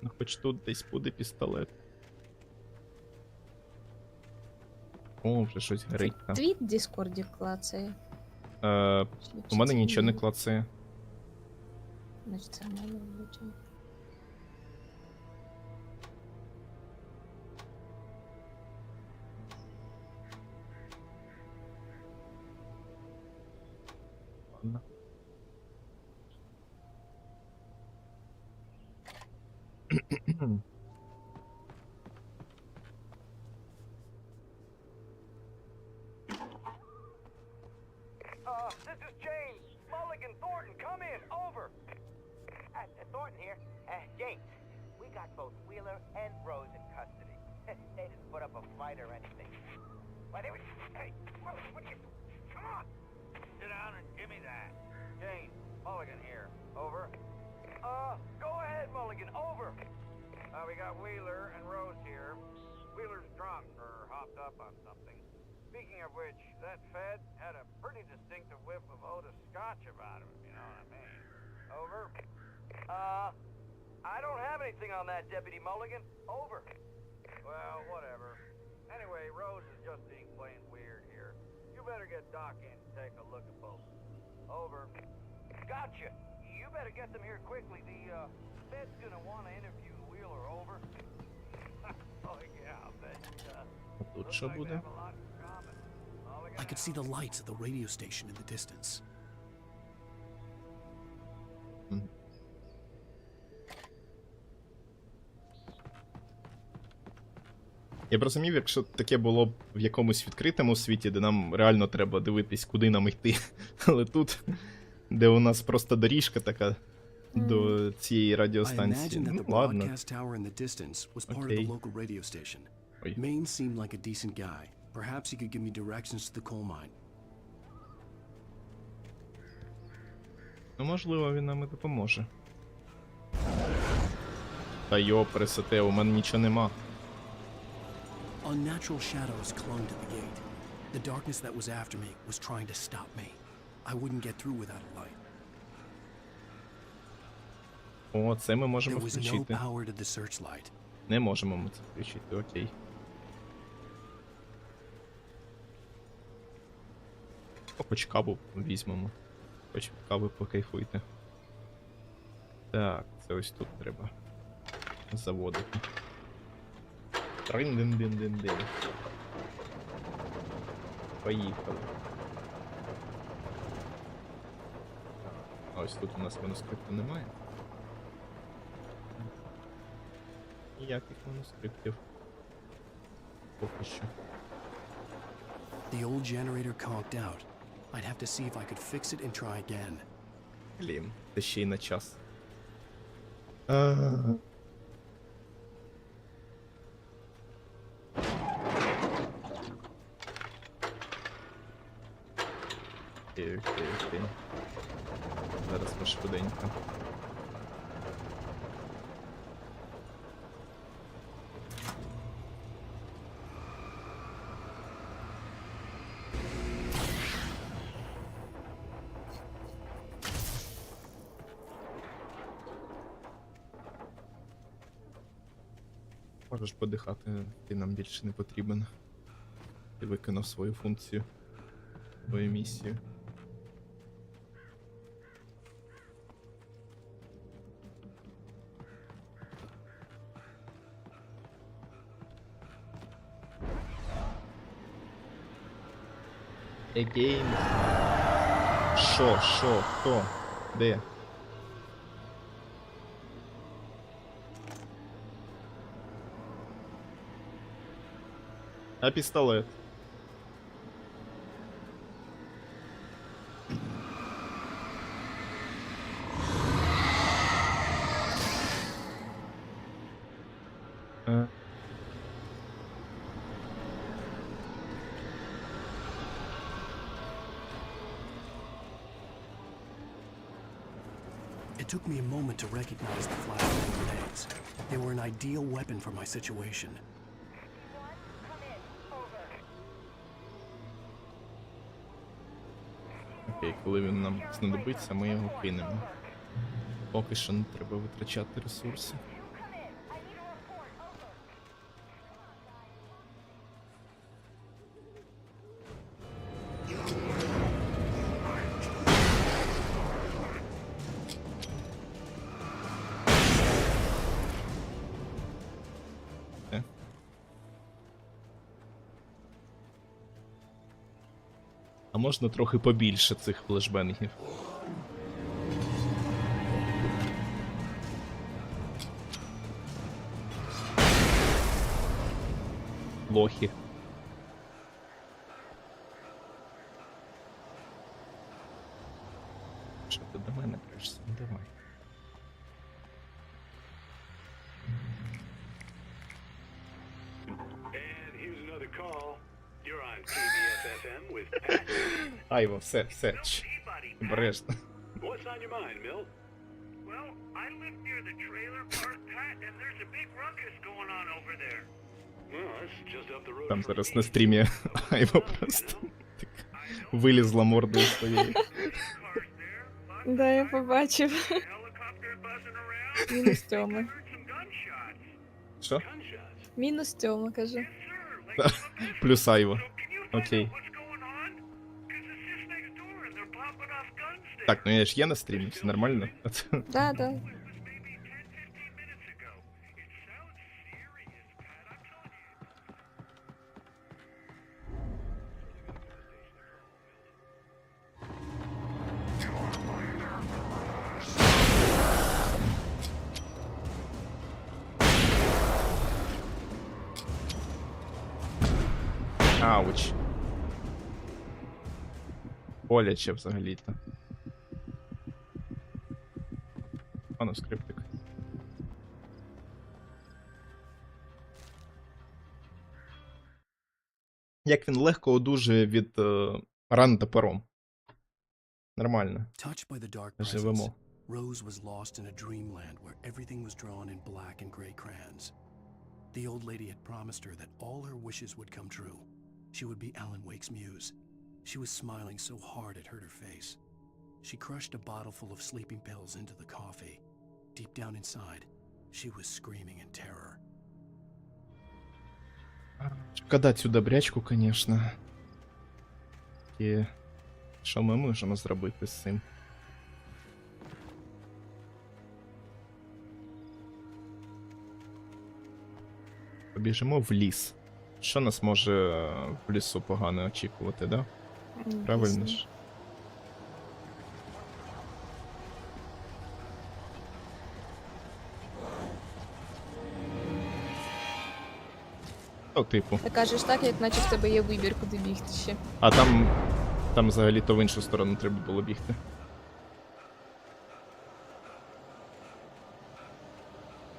Ну, хоч тут десь буде пістолет. О, вже щось горить там. Твіт в Діскорді клацає. У мене нічого не клацає. Значить, це має бути. Ладно. This is James. Mulligan, Thornton, come in. Over. Thornton here. James, we got both Wheeler and Rose in custody. They didn't put up a fight or anything. Why, they were... Hey, what are you... Come on! Sit down and give me that. James, Mulligan here. Over. Go ahead, Mulligan. Over. We got Wheeler and Rose here. Wheeler's drunk or hopped up on something. Speaking of which, that Fed had a pretty distinctive whiff of Otis Scotch about him, if you know what I mean. Over. I don't have anything on that, Deputy Mulligan. Over. Well, whatever. Anyway, Rose is just being plain weird here. You better get Doc in and take a look at both. Over. Gotcha. You better get them here quickly. The Fed's gonna want to interview Wheeler over. Oh yeah, I bet. Тут що буде? I could see the lights of the radio station in the distance. Я б розумів, якщо таке було б в якомусь відкритому світі, де нам реально треба дивитись, куди нам йти. Але тут, де у нас просто доріжка така до цієї радіостанції. Ну, ладно. Окей. Ой. Maine seemed like a decent guy. Perhaps he could give me directions to the coal mine. Ну, можливо, він нам і допоможе. Та йо, пресоте, у мене нічого нема. Unnatural shadows clung to the gate. The darkness that was after me was trying to stop me. I wouldn't get through without a light. О, це ми можемо There was no включити. power to the searchlight. Не можемо ми це включити, окей. Хоч каву візьмемо. Хоч кави покайфуйте. Так, це ось тут треба заводити. Трин-дин-дин-дин-дин. Поїхали. А ось тут у нас манускрипту немає. Ніяких манускриптів. Поки що. The old generator conked out. I'd have to see if I could fix it and try again. Блін, це ще й на час. Окей. Зараз ми швиденько. Можеш подихати, ти нам більше не потрібен. Ти виконав свою функцію, свою місію. Again. Що, хто? Де? А пістолет? It took me a moment to recognize the flashbang grenades. They were an ideal weapon for my situation. Окей, коли він нам знадобиться, ми його кинемо. Поки що не треба витрачати ресурси. А можна трохи побільше цих флешбенгів? Лохи. Що ти до мене прийшся? Давай. And here's another call. You're on KBS-FM with Pat. Айво, все. Обережно. What's on your mind, Mill? Well, I live near the trailer park, Pat, and there's a big ruckus going on over there. Well, that's just up the road. Там зараз на стрімі Айво просто так вилізла мордою своєю. Да, я побачив. Мінус Тьома. Що? Мінус Тьома, кажу. Плюс Айво. Окей. Так, ну я ж є на стрімі, все нормально. Да, да. Ауч. Боляче взагалі-то. Манускриптик. Як він легко одужує від ран топором. Нормально. Touched by the dark Живемо. presence, Rose was lost in a dreamland where everything was drawn in black and gray crayons. The old lady had promised her that all her wishes would come true. She would be Alan Wake's muse. She was smiling so hard it hurt her face. She crushed a bottle full of sleeping pills into the coffee. Deep down inside, she was screaming in terror. Шкода цю добрячку, конечно. І що ми можемо зробити з цим? Побіжимо в ліс. Що нас може в лісу погано очікувати, да? Правильно ж? О, типу. Ти кажеш так, як наче в тебе є вибір, куди бігти ще. А там взагалі-то в іншу сторону треба було бігти.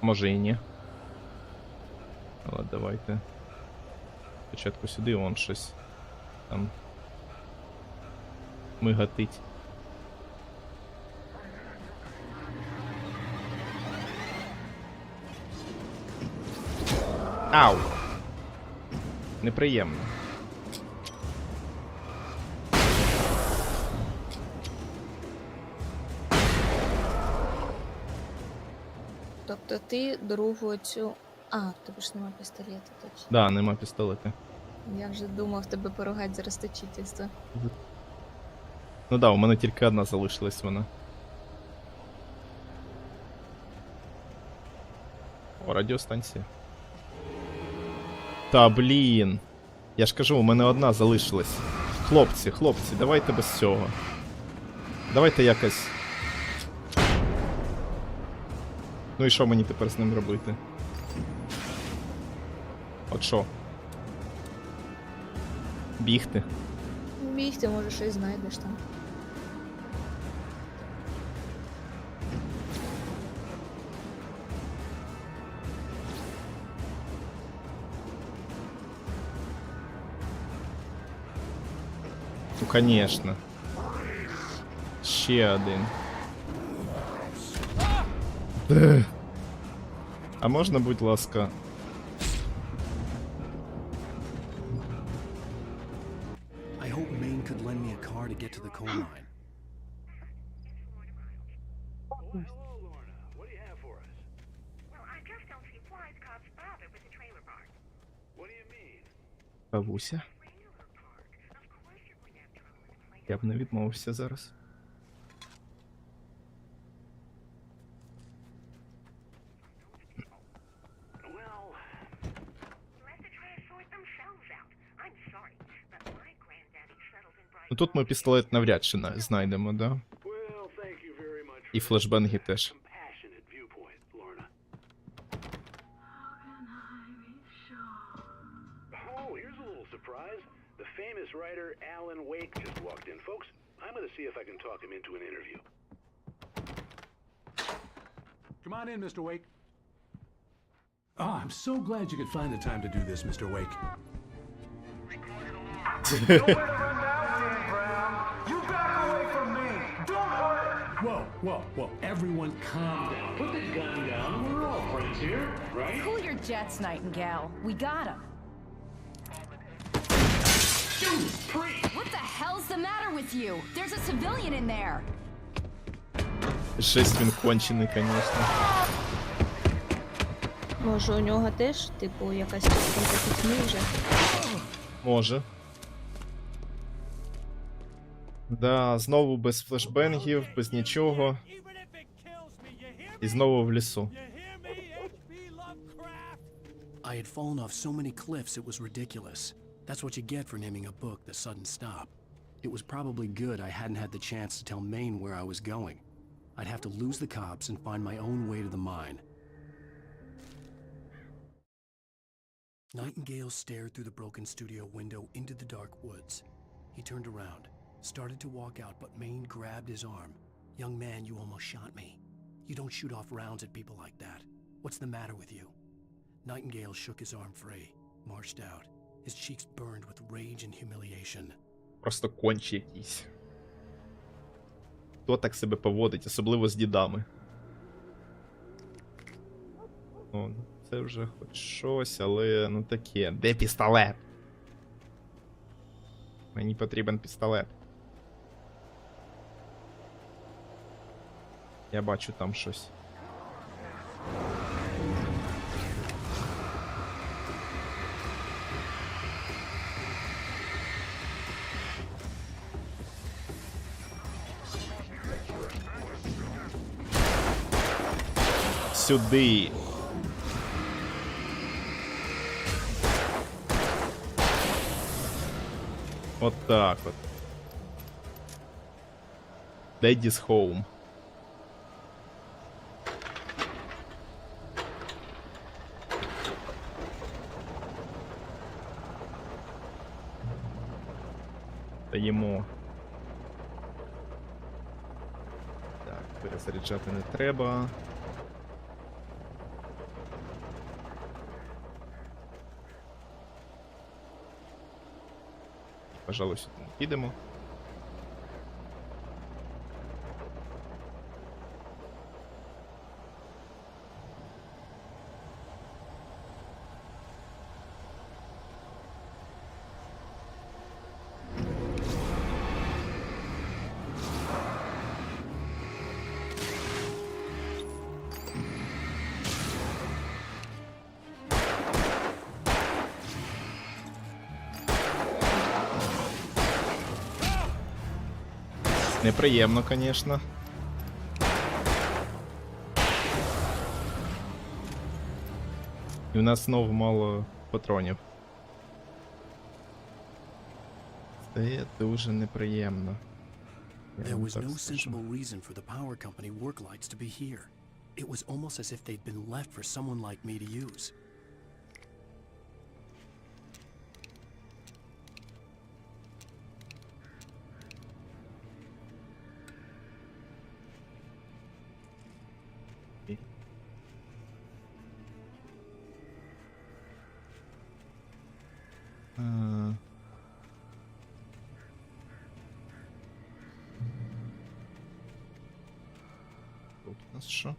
Може і ні. Але давайте. Спочатку сюди, вон щось там мигатить. Ау! Неприємно. Тобто ти другу цю... А, в тебе ж нема пістолета, точно. Да, нема пістолета. Я вже думав тебе поругать за розточительство. Ну да, у мене тільки одна залишилась вона. О, радіостанція. Та блін. Я ж кажу, у мене одна залишилась. Хлопці, давайте без цього. Давайте якось. Ну і що мені тепер з ним робити? От що? Бігти? Бігти, може щось знайдеш там. Ну, конечно. Ще один. А можна, будь ласка... I hope Maine could lend me a car to get to the coal mine. Hello, Lorna. What do you have for us? Well, I just don't see why the cops bother with the trailer park. What do you mean? Бабуся. Я б не відмовився зараз. Ну тут ми пістолет навряд чи знайдемо, да? І флешбенги теж. Oh, here's a little surprise. The famous writer Alan Wake just walked in. Folks, I'm going to see if I can talk him into an interview. Come on in, Mr. Wake. Oh, I'm so glad you could find the time to do this, Mr. Wake. Whoa. Everyone calm down. Put the gun down. We're all friends here, right? Cool your jets, Nightingale. We got him. What the hell's the matter with you? There's a civilian in there. Жесть, він кончений, конечно. Може, у нього теж, типу, якась частинка пітьми вже? Може. Да, знову без флешбенгів, без нічого. І знову в лісу. I had fallen off so many cliffs it was ridiculous. That's what you get for naming a book The Sudden Stop. It was probably good I hadn't had the chance to tell Maine where I was going. I'd have to lose the cops and find my own way to the mine. Nightingale stared through the broken studio window into the dark woods. He turned around, started to walk out, but Maine grabbed his arm. "Young man, you almost shot me. You don't shoot off rounds at people like that. What's the matter with you?" Nightingale shook his arm free, marched out. His cheeks burned with rage and humiliation. Просто кончі якісь. Хто так себе поводить, особливо з дідами? О, це вже хоч щось, але ну таке. Де пістолет? Мені потрібен пістолет. Я бачу там щось. Сюди. От так от. Daddy's home. Даємо. Так, перезаряджати не треба. Пожалуй, сюди не підемо. Неприємно, звісно. І у нас знову мало патронів. Це дуже неприємно. There was no sensible reason for the power company work lights to be here. It was almost as if they'd been left for someone like me to use. Тут у нас що?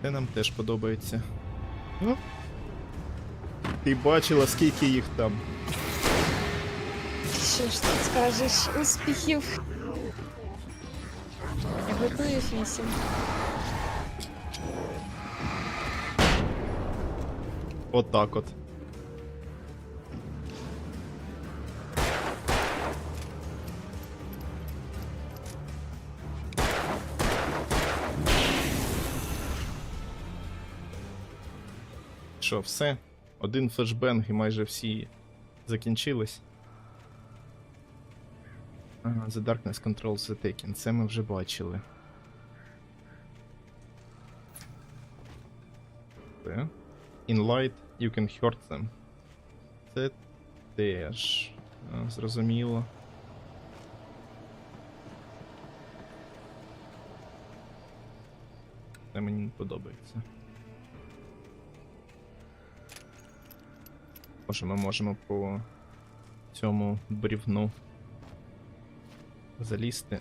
Це нам теж подобається. О! Ти бачила, скільки їх там? Що ж ти скажеш? Успіхів. Готую 8. Отак от. Що, все? Один флешбенг і майже всі закінчились. Ага, The Darkness Controls the Taken. Це ми вже бачили. Це. In light, you can hurt them. Це теж зрозуміло. Це мені не подобається. Може, ми можемо по цьому брівну залізти.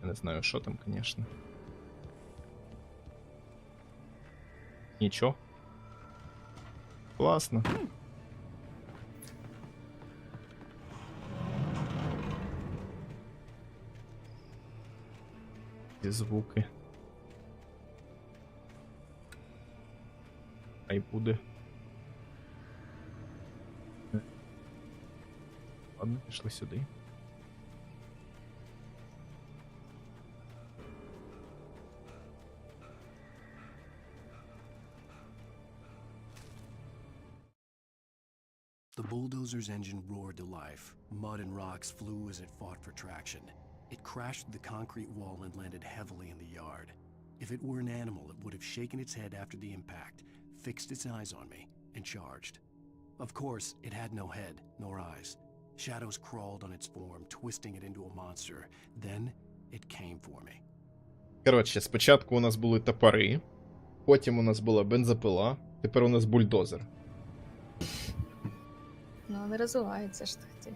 Я не знаю, що там, звісно. Нічого. Класно. ці звуки. Хай буде. Ладно, пішли сюди. The bulldozer's engine roared to life. Mud and rocks flew as it fought for traction. It crashed through the concrete wall and landed heavily in the yard. If it were an animal, it would have shaken its head after the impact, fixed its eyes on me, and charged. Of course, it had no head, nor eyes. Shadows crawled on its form, twisting it into a monster. Then, it came for me. Коротше, спочатку у нас були топори, потім у нас була бензопила, тепер у нас бульдозер. Ну, не розвивається ж ти.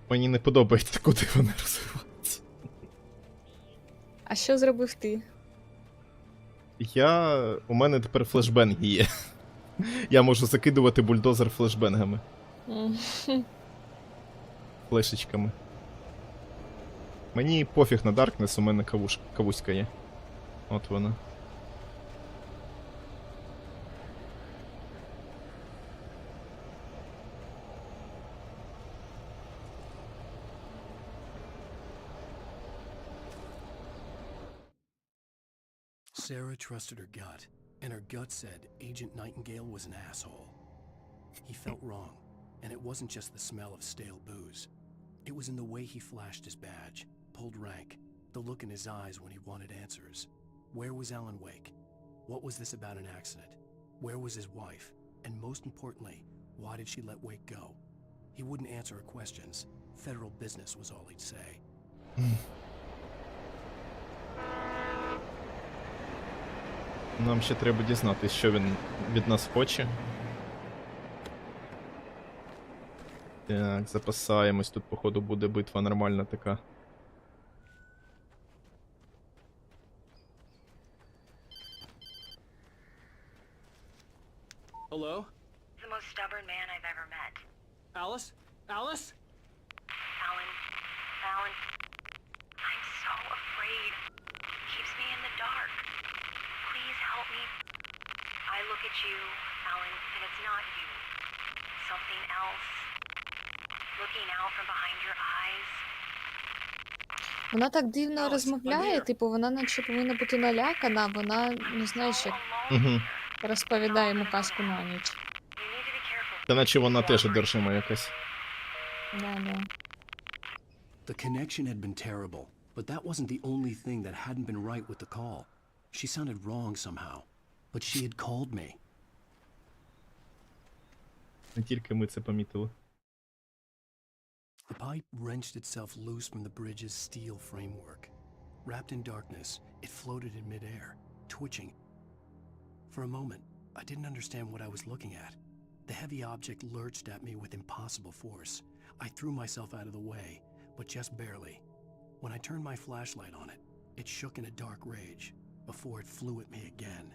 Мені не подобається, куди вони розвиваються. А що зробив ти? У мене тепер флешбенги є. Я можу закидувати бульдозер флешбенгами. Флешечками. Мені пофіг на Даркнес, у мене кавуська є. От вона. Sarah trusted her gut, and her gut said Agent Nightingale was an asshole. He felt wrong, and it wasn't just the smell of stale booze. It was in the way he flashed his badge, pulled rank, the look in his eyes when he wanted answers. Where was Alan Wake? What was this about an accident? Where was his wife? And most importantly, why did she let Wake go? He wouldn't answer her questions. Federal business was all he'd say. Нам ще треба дізнатися, що він від нас хоче. Так, запасаємось. Тут, походу, буде битва нормальна така. Hello? The most stubborn man I've ever met. Alice? Alice? Alan. Alan. I'm so afraid. He keeps me in the dark. Please help me. I look at you, Alan, and it's not you. Something else. Looking out from behind your eyes. Вона так дивно розмовляє, типу, вона наче повинна бути налякана, вона, не знаю, що розповідає йому казку на ніч. Та наче вона теж одержима якась. Да. The connection had been terrible, but that wasn't the only thing that hadn't been right with the call. She sounded wrong somehow, but she had called me. Не тільки ми це помітили. The pipe wrenched itself loose from the bridge's steel framework. Wrapped in darkness, it floated in midair, twitching. For a moment, I didn't understand what I was looking at. The heavy object lurched at me with impossible force. I threw myself out of the way, but just barely. When I turned my flashlight on it, it shook in a dark rage before it flew at me again.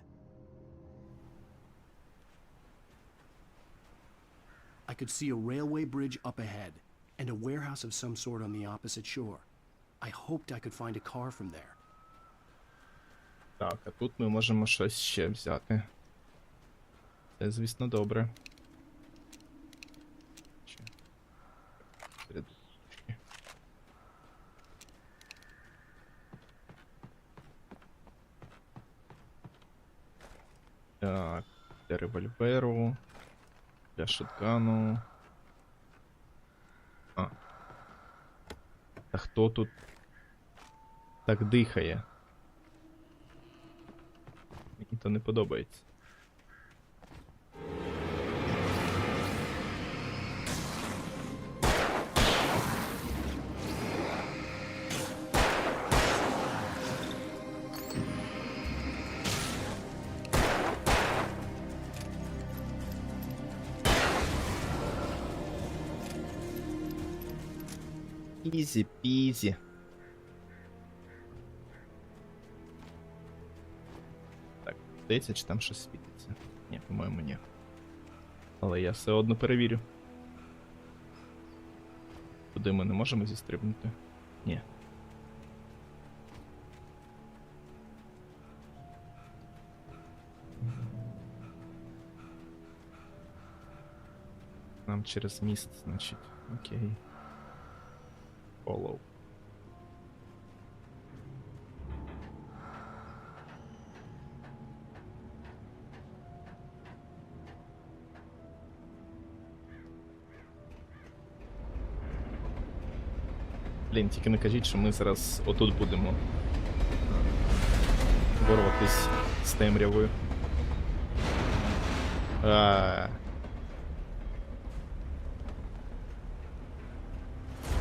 I could see a railway bridge up ahead, and a warehouse of some sort on the opposite shore. I hoped I could find a car from there. Так, а тут ми можемо щось ще взяти. Це, звісно, добре. Так, для револьверу, для шотгану. А хто тут так дихає? Мені то не подобається. Ізі-пізі. Так, здається, чи там щось світиться? Ні, по-моєму, ні. Але я все одно перевірю. Туди ми не можемо зістрибнути? Ні. Нам через міст, значить. Окей. Follow. Блін, тільки не кажіть, що ми зараз отут будемо боротись з темрявою.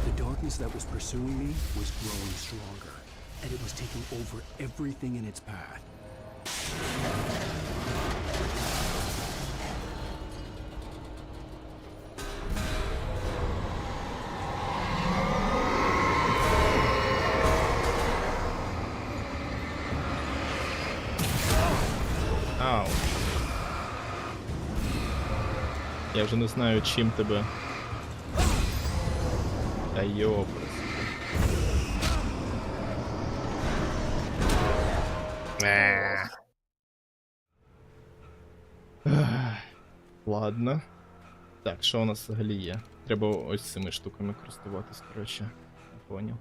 The darkness that was pursuing me was growing stronger, and it was taking over everything in its path. Ау. Я вже не знаю, чим тебе. Та йопрес. Ладно. Так, що у нас взагалі є? Треба ось цими штуками користуватись, коротше. Поняв.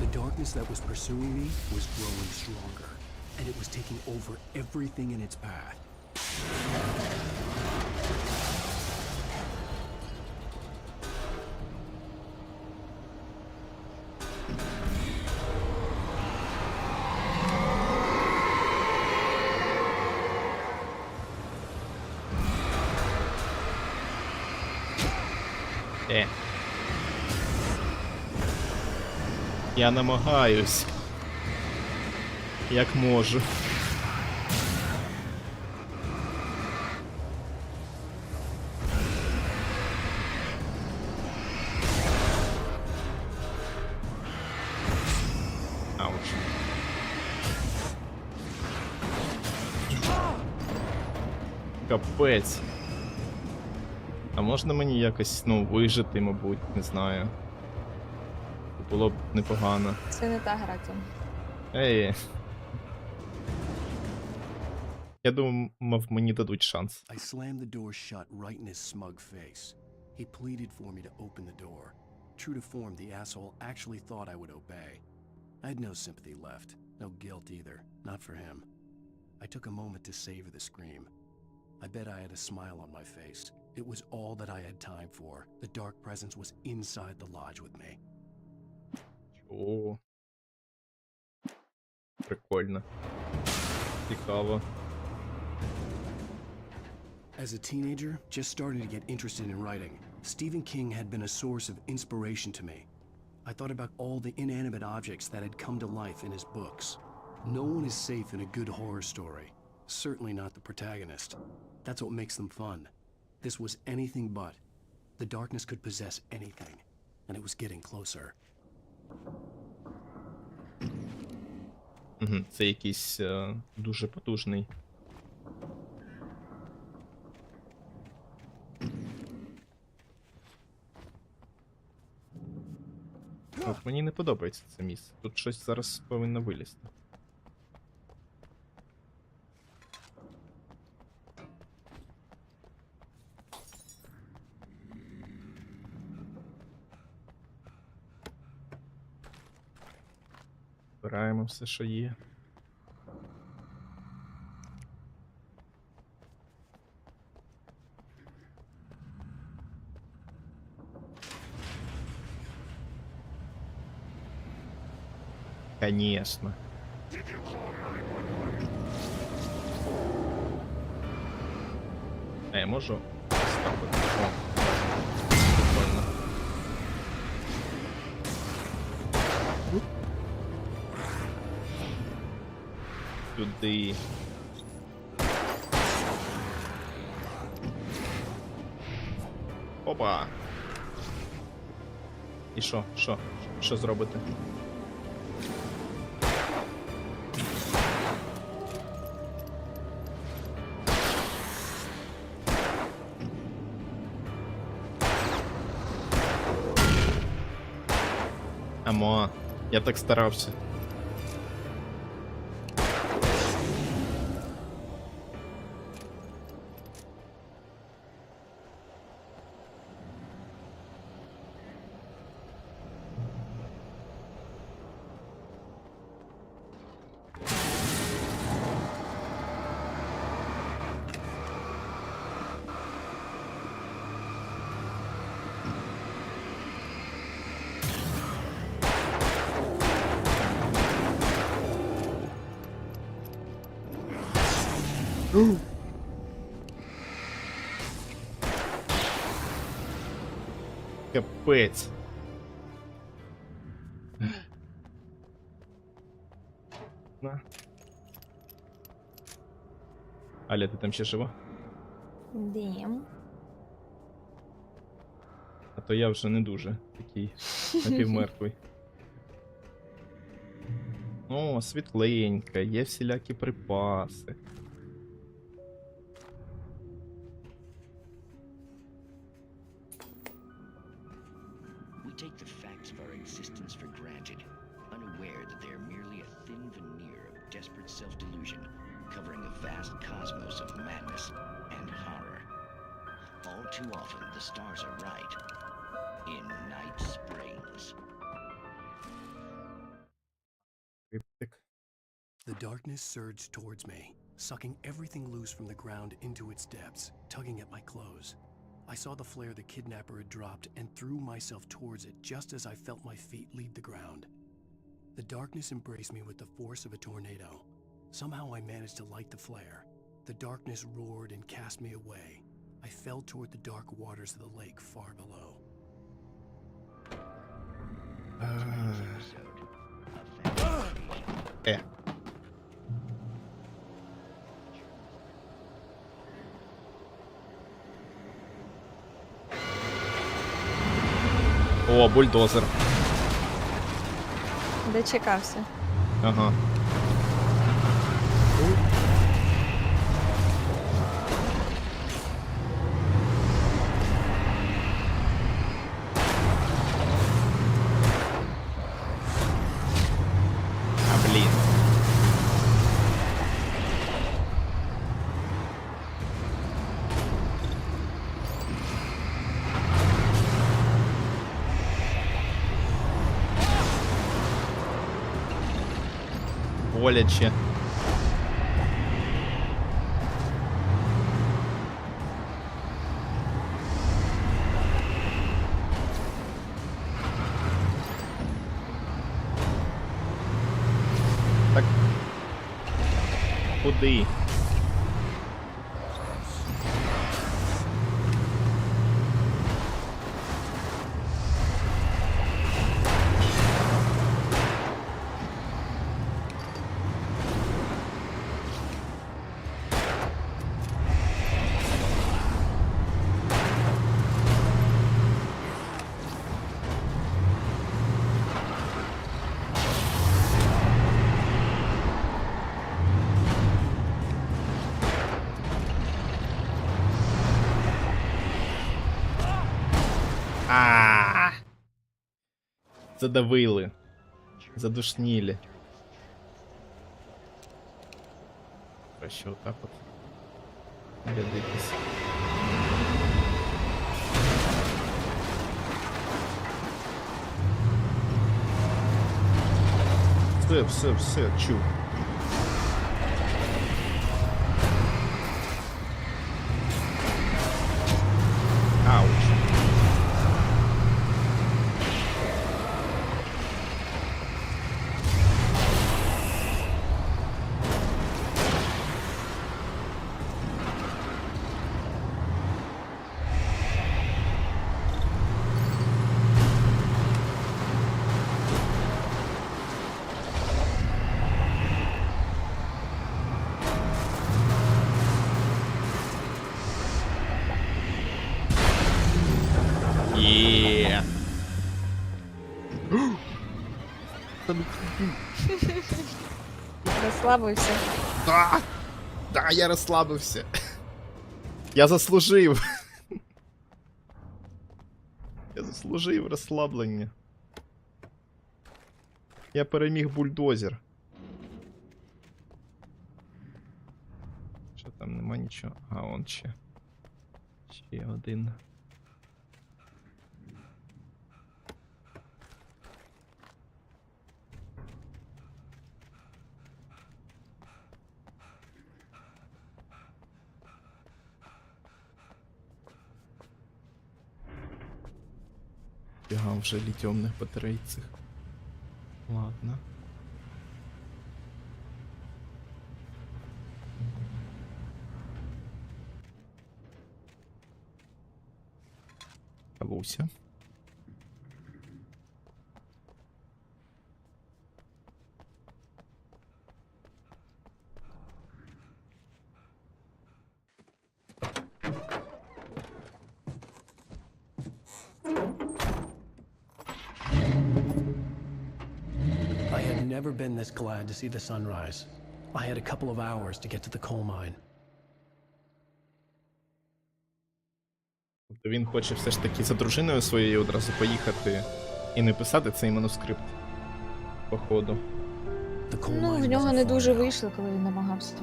The darkness that was pursuing me was growing stronger, and it was taking over everything in its path. Я намагаюсь. Як можу. Ауч. Капець. А можна мені якось, ну, вижити, мабуть, не знаю. Було б непогано. Це не та гра, Тім. Ей. Я думав, мені дадуть шанс. I slammed the door shut right in his smug face. He pleaded for me to open the door. True to form, the asshole actually thought I would obey. I had no sympathy left, no guilt either, not for him. I took a moment to savor the scream. I bet I had a smile on my face. It was all that I had time for. The dark presence was inside the lodge with me. О. Прикольно. Цікаво. As a teenager, just starting to get interested in writing, Stephen King had been a source of inspiration to me. I thought about all the inanimate objects that had come to life in his books. No one is safe in a good horror story. Certainly not the protagonist. That's what makes them fun. This was anything but. The darkness could possess anything, and it was getting closer. Це якийсь дуже потужний. От мені не подобається це місце. Тут щось зараз повинно вилізти. Збираємо все, що є. Конечно. А я можу ставити? О, прикольно. Сюди. Опа. І що? Що зробити? Амо, я так старався. Капець. На. Аля, ти там ще жива? Дім. А то я вже не дуже такий напівмертвий. О, світленька, є всілякі припаси. We take the facts of our existence for granted, unaware that they are merely a thin veneer of desperate self-delusion, covering a vast cosmos of madness and horror. All too often, the stars are right. In Night Springs. The darkness surged towards me, sucking everything loose from the ground into its depths, tugging at my clothes. I saw the flare the kidnapper had dropped and threw myself towards it just as I felt my feet leave the ground. The darkness embraced me with the force of a tornado. Somehow I managed to light the flare. The darkness roared and cast me away. I fell toward the dark waters of the lake far below. О, бульдозер. Дочекався. Ага. А, блін. Боляче. Так. Куди? Задавили. Задушнили. Краще отак от. Глядитись. Все, чув. Ауч. Є. Розслабився. Да, я розслабився. Я заслужив. Я заслужив розслаблення. Я переміг бульдозер. Що там, нема нічого? А, он ще. Ще один. Бігав вже літіомних батарей цих. Ладно. Кавуся. I had never been this glad to see the sunrise. I had a couple of hours to get to the coal mine. Тобто він хоче все ж таки за дружиною своєю одразу поїхати і не писати цей манускрипт. Походу. Ну, в нього не дуже вийшло, коли він намагався.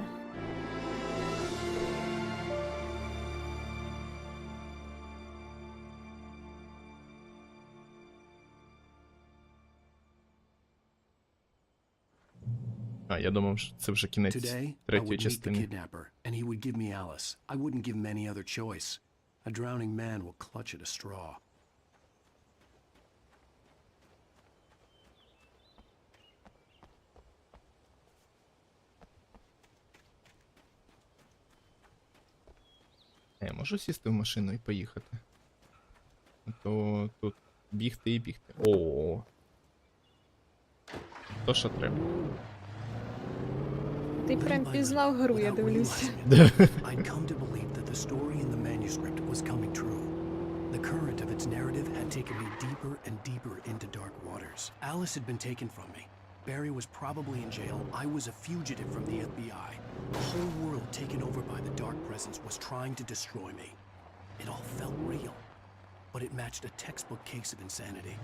А, я думав, що це вже кінець Today, I третьої would meet the частини. kidnapper, and he would give me Alice. I wouldn't give him any other choice. A drowning man will clutch at a straw. Я можу сісти в машину і поїхати? А то тут бігти і бігти. О. То, що треба. Ти прям пізнав гру, я дивлюся. I'd come to believe that the story in the manuscript was coming true. The current of its narrative had taken me deeper and deeper into dark waters. Alice had been taken from me. Barry was probably in jail. I was a fugitive from the FBI. The whole world taken over by the dark presence was trying to destroy me. It all felt real, but it matched a textbook case of insanity.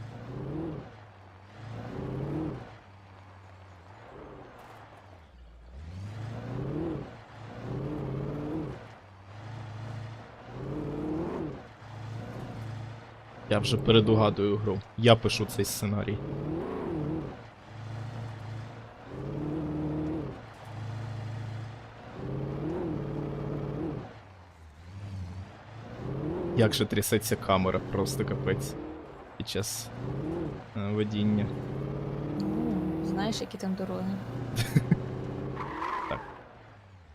Я вже передугадую гру. Я пишу цей сценарій. Як же трясеться камера, просто капець. Під час водіння. Ну, знаєш, які там дороги. Так.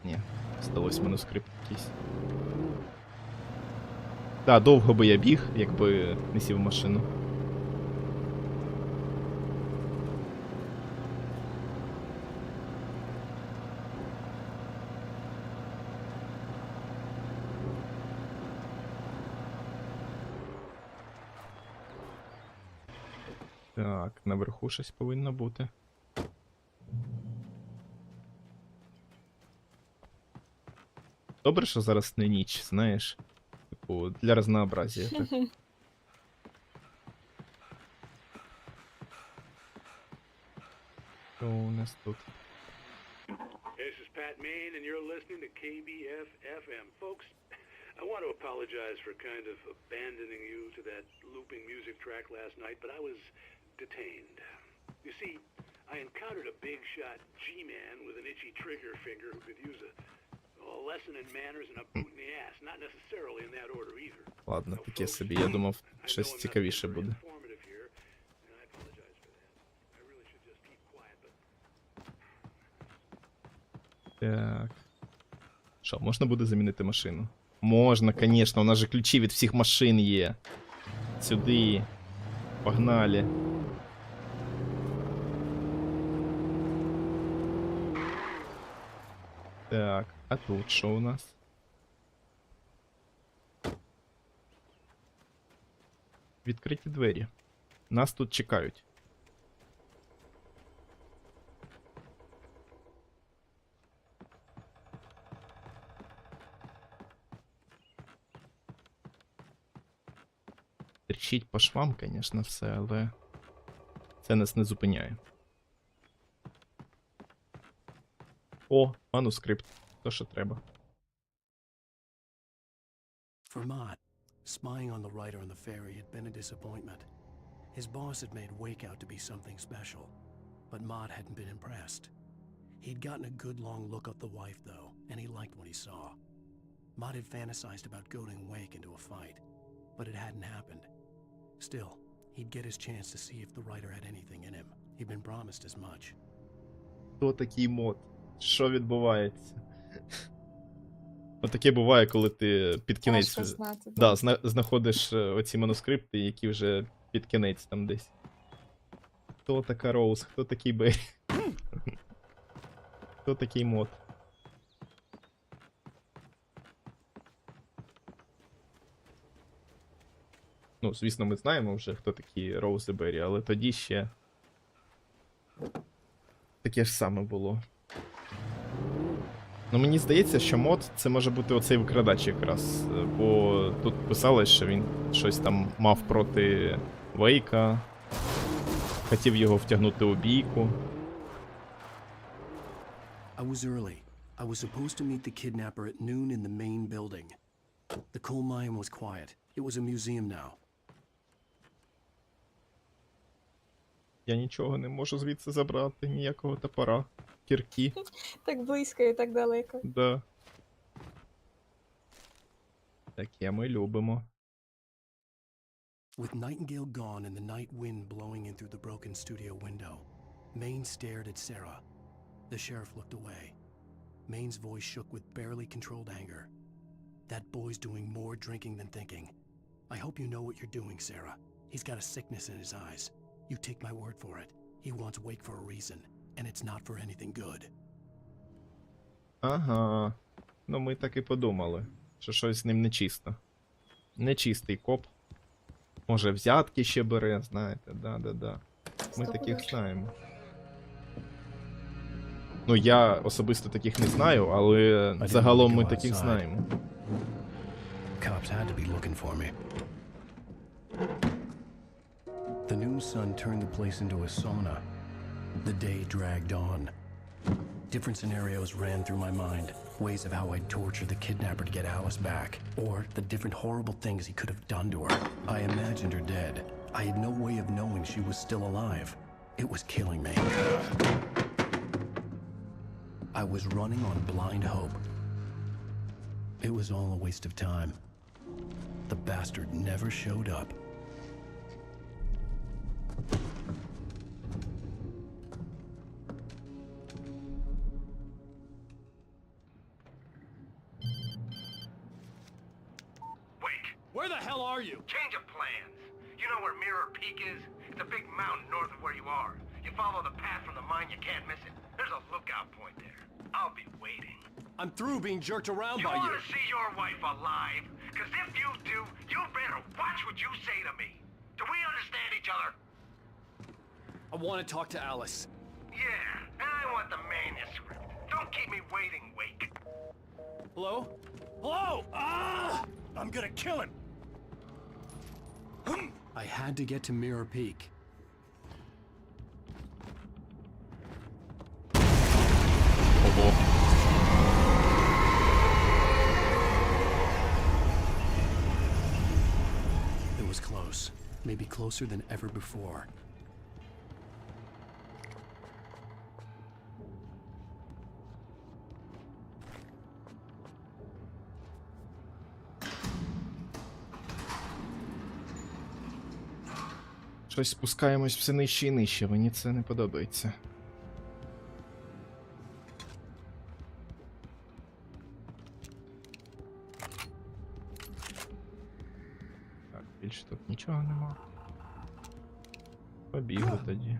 Ні, здалось манускрипт якийсь. Так, довго би я біг, якби не сів в машину. Так, наверху щось повинно бути. Добре, що зараз не ніч, знаєш. Типу, для разнообразия. Так. Що у нас тут? This is Pat Main, and you're listening to KBF FM. Folks, I want to apologize for kind of abandoning you to that looping music track last night, but I was detained. You see, I encountered a big shot G-man with an itchy trigger finger who could use a lesson in manners and a boot in the ass. Not necessarily in that order either. Ладно, таке собі. Я думав, щось цікавіше буде. Так. Що, можна буде замінити машину? Можна, звісно, у нас же ключі від всіх машин є. Сюди. Погнали. Так, а тут що у нас? Відкриті двері. Нас тут чекають. Тріщить по швам, звісно, все, але це нас не зупиняє. О, манускрипт. То, що треба. For Mott, spying on the writer on the ferry had been a disappointment. His boss had made Wake out to be something special, but Mott hadn't been impressed. He'd gotten a good long look at the wife, though, and he liked what he saw. Mott had fantasized about goading Wake into a fight, but it hadn't happened. Still, he'd get his chance to see if the writer had anything in him. He'd been promised as much. Хто такий мод? Що відбувається? Отаке буває, коли ти під кінець Важко знати, да, знаходиш оці манускрипти, які вже під кінець там десь. Хто така Роуз? Хто такий Беррі? Хто такий мод? Ну, звісно, ми знаємо вже, хто такі Роуз і Беррі, але тоді ще таке ж саме було. Ну, мені здається, що мод це може бути оцей викрадач якраз, бо тут писалось, що він щось там мав проти Вейка, хотів його втягнути у бійку. I was early. I was supposed to meet the kidnapper at noon in the main building. The coal mine was quiet. It was a museum now. Я нічого не можу звідси забрати, ніякого топора, кірки. Так близько і так далеко. Да. Таке ми любимо. With Nightingale gone and the night wind blowing in through the broken studio window, Maine stared at Sarah. The sheriff looked away. Maine's voice shook with barely controlled anger. That boy's doing more drinking than thinking. I hope you know what you're doing, Sarah. He's got a sickness in his eyes. You take my word for it. He wants Wake for a reason, and it's not for anything good. Ага. Ну ми так і подумали, що щось з ним нечисто. Нечистий коп. Може взятки ще бере, знаєте, да-да-да. Ми таких знаємо. Ну я особисто таких не знаю, але загалом ми таких знаємо. Cops had to be looking for me. The noon sun turned the place into a sauna. The day dragged on. Different scenarios ran through my mind. Ways of how I'd torture the kidnapper to get Alice back. Or the different horrible things he could have done to her. I imagined her dead. I had no way of knowing she was still alive. It was killing me. I was running on blind hope. It was all a waste of time. The bastard never showed up. Where the hell are you? Change of plans. You know where Mirror Peak is? It's a big mountain north of where you are. You follow the path from the mine, you can't miss it. There's a lookout point there. I'll be waiting. I'm through being jerked around by You you. want to see your wife alive? Because if you do, you better watch what you say to me. Do we understand each other? I want to talk to Alice. Yeah, and I want the manuscript. Don't keep me waiting, Wake. Hello? Hello? Ah! I'm gonna kill him. I had to get to Mirror Peak. It was close. Maybe closer than ever before. Щось спускаємось все нижче і нижче, мені це не подобається. Так, більше тут нічого нема. Побігли тоді.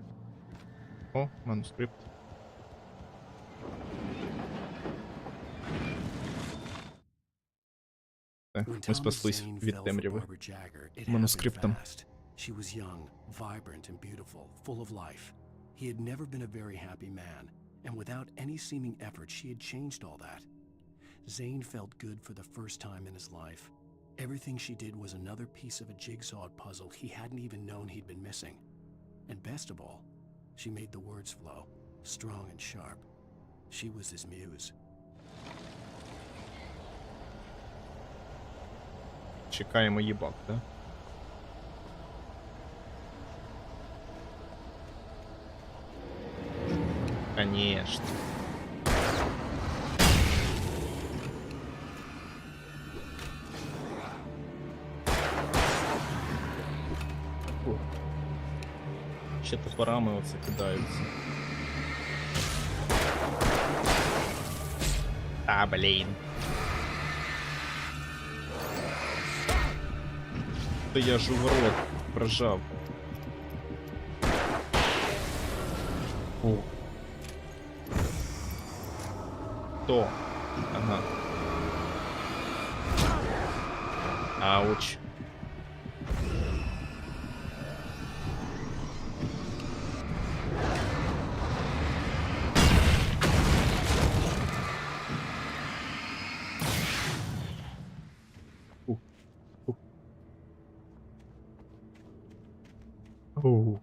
О, манускрипт. Ми спаслись від темряви. Манускриптом. She was young, vibrant and beautiful, full of life. He had never been a very happy man, and without any seeming effort, she had changed all that. Zane felt good for the first time in his life. Everything she did was another piece of a jigsaw puzzle he hadn't even known he'd been missing. And best of all, she made the words flow, strong and sharp. She was his muse. Чекаємо їбак, да? Конечно. О. Ще топорами оце кидаються. А, блін. Та я ж у ворот прожав. О. То. Ага. Ауч. Оу.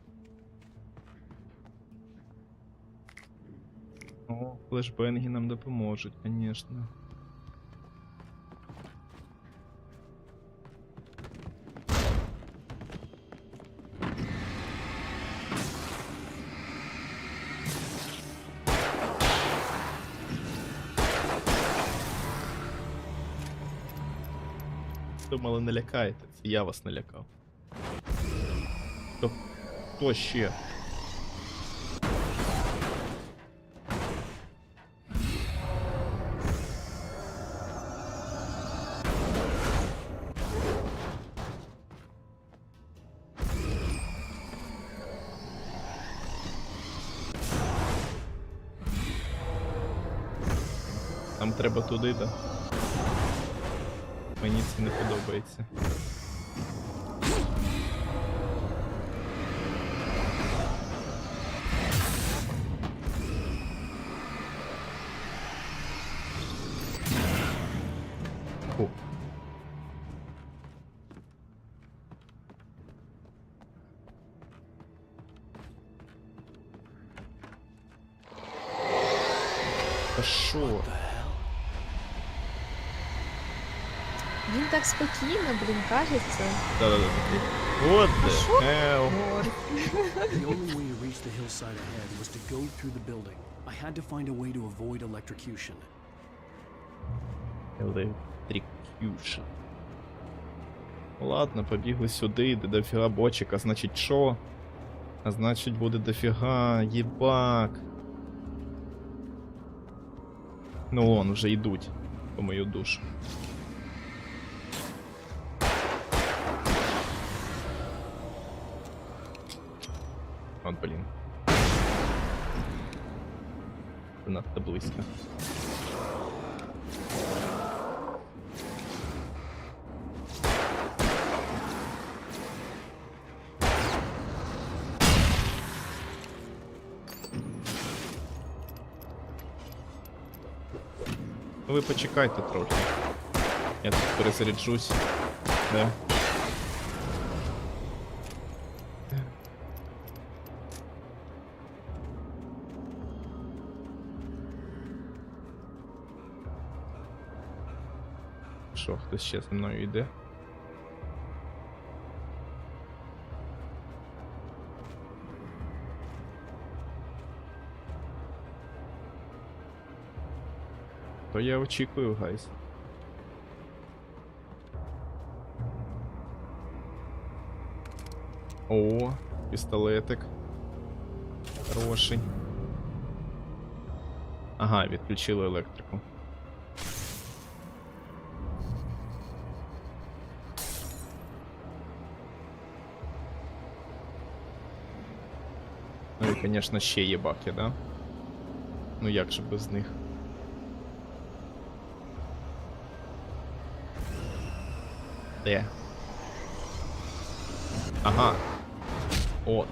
О, флешбенги нам допоможуть, конечно. Думали, не лякаєте, це я вас не лякав. Хто ще? Нам треба туди, да? Мені це не подобається. Та шо? Він так спокійно, блін, кажеться. Да-да-да, такий. What the hell? The only way to reach the hillside ahead was to go through the building. I had to find a way to avoid electrocution. Electrocution. Ладно, побігли сюди, де дофіга бочек, а значить що? А значить буде дофіга, єбак. Ну вон, вже йдуть по мою душу. От, блін. Це надто близько. Ну ви почекайте трохи. Я тут перезаряджусь. Да. Що, хтось ще зі мною йде? То я очікую, гайс. О, пістолетик. Хороший. Ага, відключили електрику. Ну і, звісно, ще є баки, да? Ну як же без них? Де? Ага. От.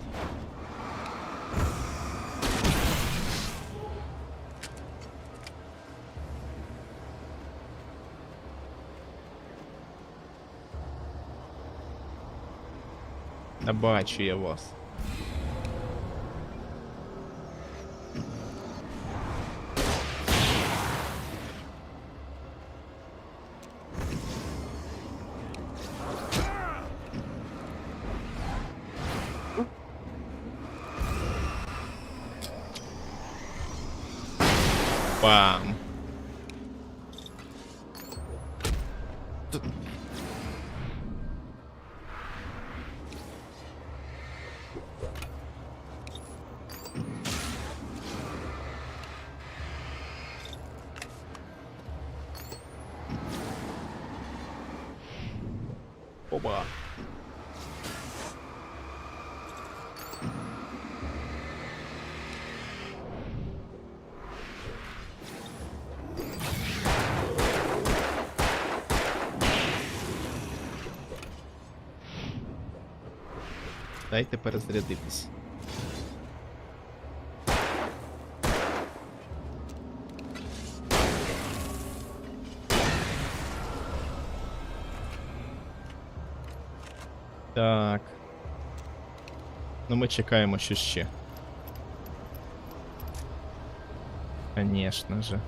Та бачу я вас. Бам. Оба. Дайте перезарядитись. Так. Ну ми чекаємо, що ще. Конечно же.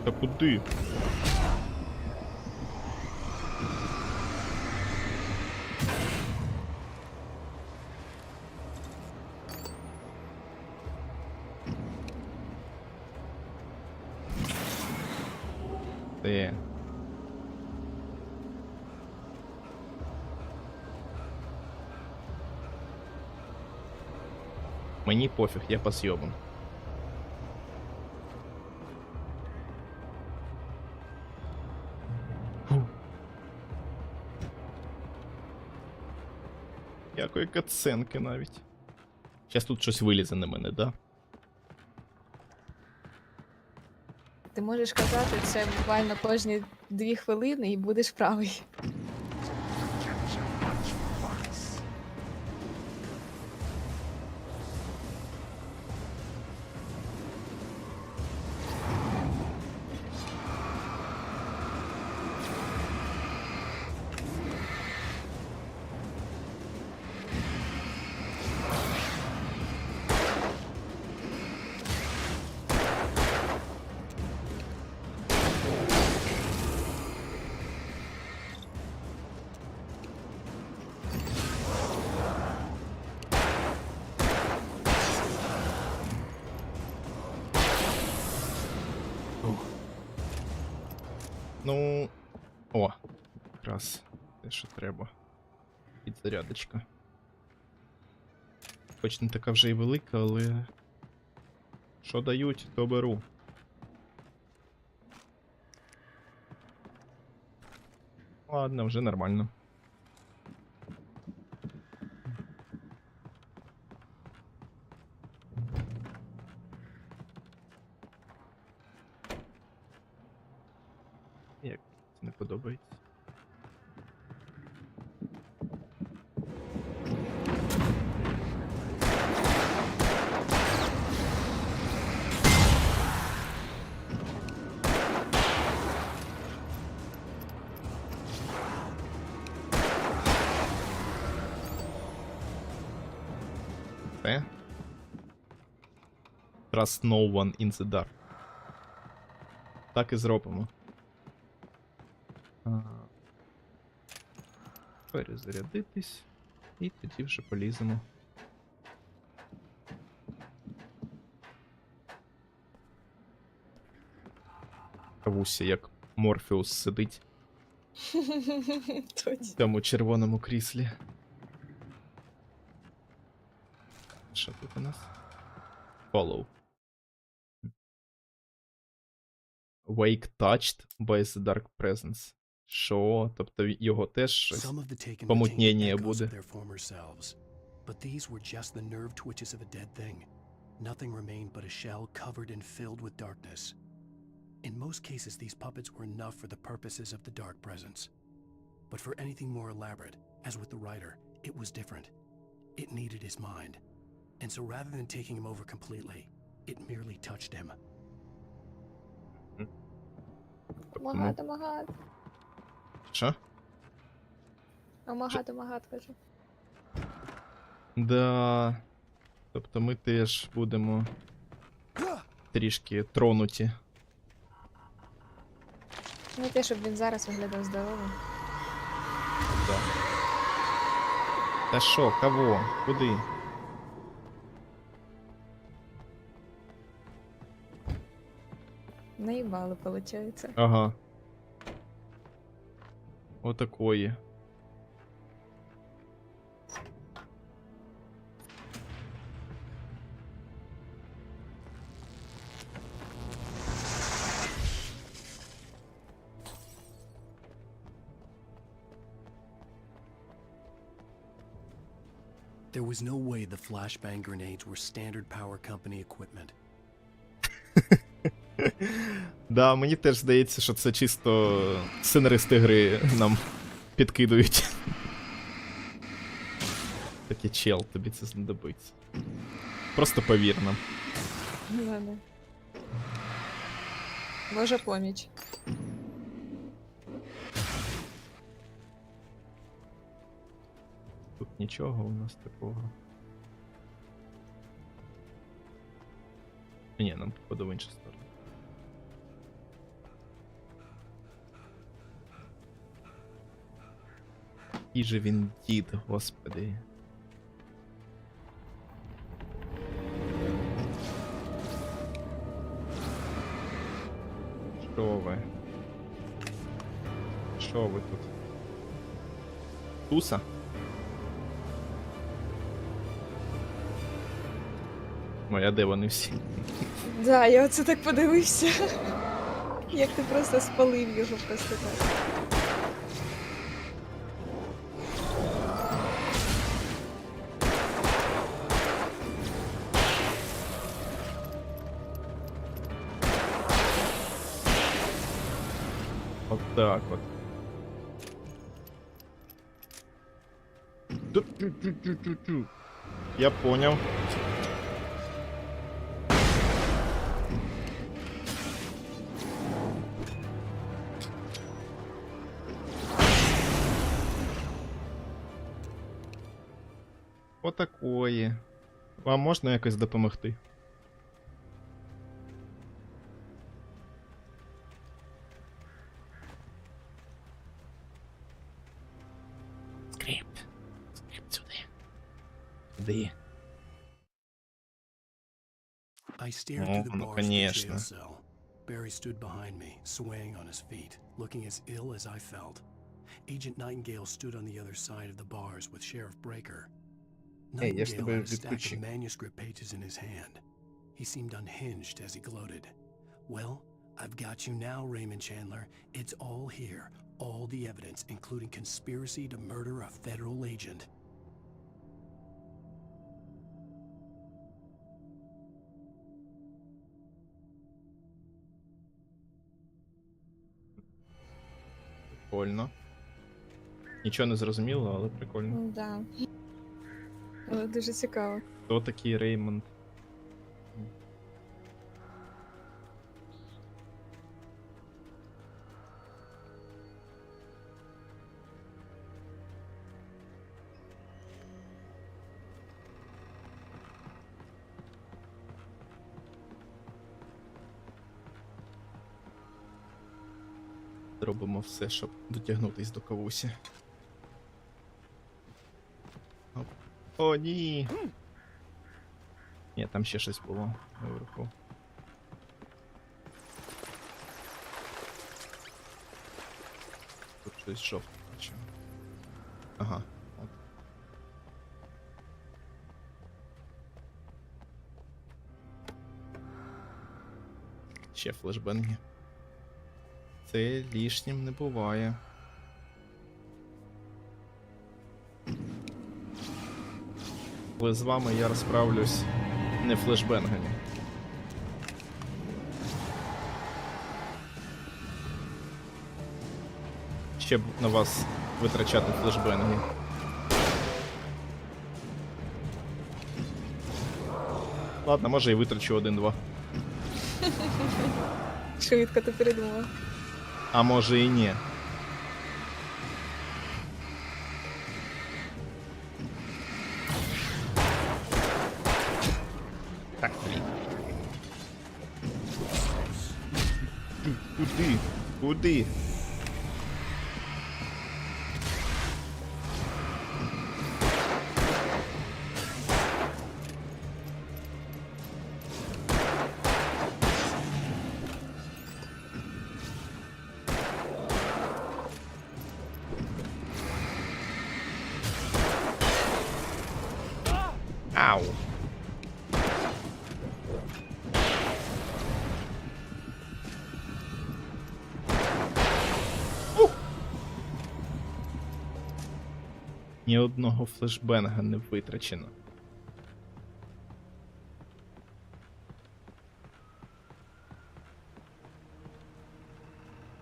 Та куди? Ти. Мені пофіг, я по съёбам. Якої катсценки навіть. Зараз тут щось вилізе на мене, да? Ти можеш казати це буквально кожні 2 хвилини і будеш правий. Ну. О, якраз те, що треба. Підзарядочка. Хоч не така вже й велика, але. Що дають, то беру. Ладно, вже нормально. Як це не подобається. Все. Trust no one in the dark. Так і зробимо. Перезарядитись. І тоді вже поліземо. Кавуся, як Морфеус сидить в тому червоному кріслі. Що тут у нас? Follow. Wake touched by the dark presence. Що? Тобто його теж щось помутнення буде. But these were just the nerve twitches of a dead thing. Nothing remained but a shell covered and filled with darkness. In most cases, these puppets were enough for the purposes of the dark presence. But for anything more elaborate, as with the writer, it was different. It needed his mind. And so rather than taking him over completely, it merely touched him. Омагат. Що? Омагат, кажу. Да. Тобто ми теж будемо трішки тронуті. Не те, щоб він зараз виглядав здоровим. Да. Та що, кого? Куди? Наїбали, виходить. Ага. Отакої. There was no way the flashbang grenades were standard power company equipment. Да, мені теж здається, що це чисто сценаристи гри нам підкидують. Такий чел, тобі це знадобиться. Просто повір нам. Ладно. Божа поміч. Тут нічого у нас такого. Ні, нам походу в іншу сторону. Який же він дід, господи. Що ви? Що ви тут? Туса? Ой, а де вони всі? Да, я оце так подивився. Як ти просто спалив його просто так. Вот так вот. Я понял. Отакої. Вам можна якось допомогти? Скрипт. Скрипт сюди. Сюди. I stared through the Ну, bars of the конечно. jail cell. Barry stood behind me, swaying on his feet, looking as ill as I felt. Agent Nightingale stood on the other side of the bars with Sheriff Breaker. Hey, я ж Nightingale тебе had a stack of відключив. manuscript pages in his hand. He seemed unhinged as he gloated. Well, I've got you now, Raymond Chandler. It's all here. All the evidence, including conspiracy to murder a federal agent. Прикольно. Нічого не зрозуміло, але прикольно. Ну да. Але дуже цікаво. Хто такий Реймонд? Зробимо все, щоб дотягнутись до кавусі. Оп. О, ні! Ні, там ще щось було наверху. Тут щось жовте бачу. Ага, от. Ще флешбенги. Це лишнім не буває. Але з вами я розправлюсь не флешбенгами. Ще б на вас витрачати флешбенги. Ладно, може і витрачу 1-2. Швидко ти передумав. А може і ні. Так, блін. Куди? Куди? Ау. Ні одного флешбенга не витрачено.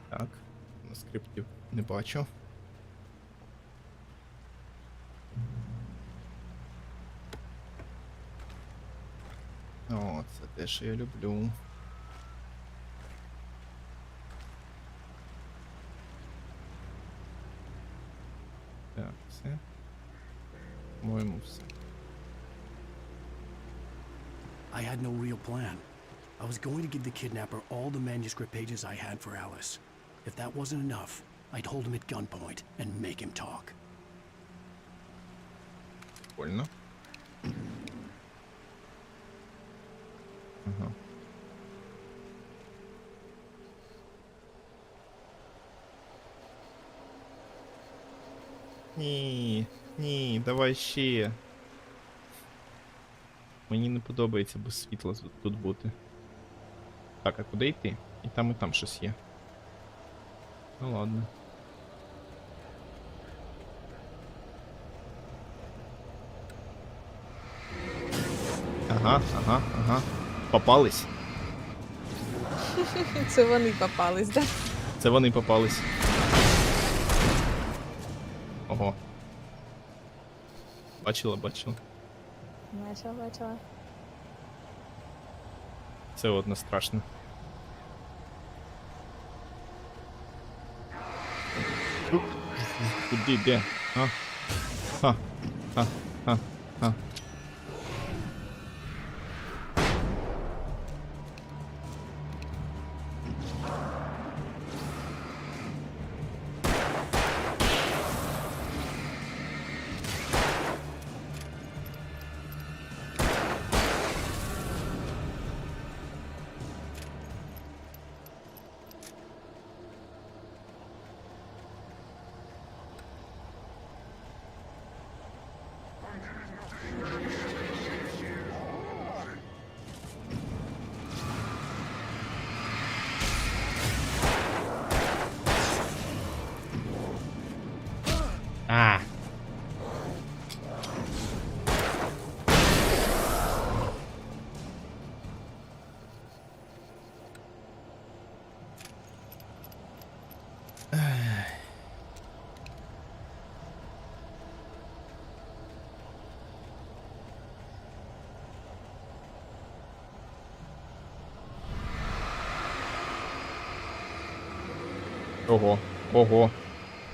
Так, манускриптів не бачу. О, це те, що я люблю. Так, все. По-моєму, все. I had no real plan. I was going to give the kidnapper all the manuscript pages I had for Alice. If that wasn't enough, I'd hold him at gunpoint and make him talk. Прикольно. Ага. Ні, давай ще. Мені не подобається без світла тут бути. Так, а куди йти? І там щось є. Ну ладно. Ага. Попались? Це вони попались, да? Це вони попались. Ого. Бачила. Бачила. Це одно страшно. Куди, де? Ха.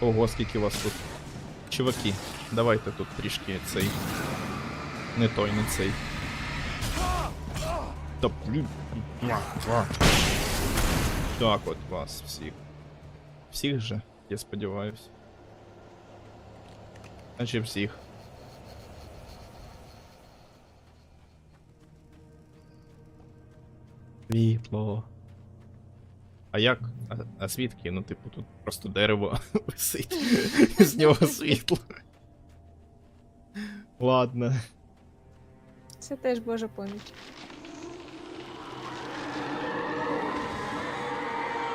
Ого, скільки вас тут. Чуваки, давайте тут трішки цей. Не цей. Та блін. Так от вас всіх. Всіх же, я сподіваюсь. Наче всіх. Світло. А як? А свідки? Ну, типу, тут просто дерево висить. З нього світло. Ладно. Це теж Божа поміч.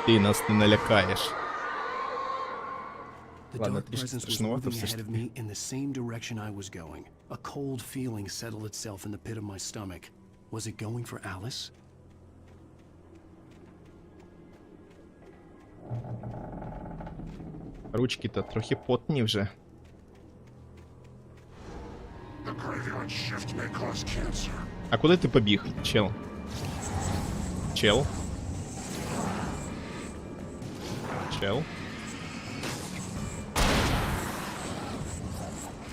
Ти нас не налякаєш. The Ладно, dark трішки presence was страшнувато moving все ж ahead of таки. me in the same direction I was going. A cold feeling settled itself in the pit of my stomach. Was it going for Alice? Ручки-то трохи потні вже. А куди ти побіг, чел? Чел?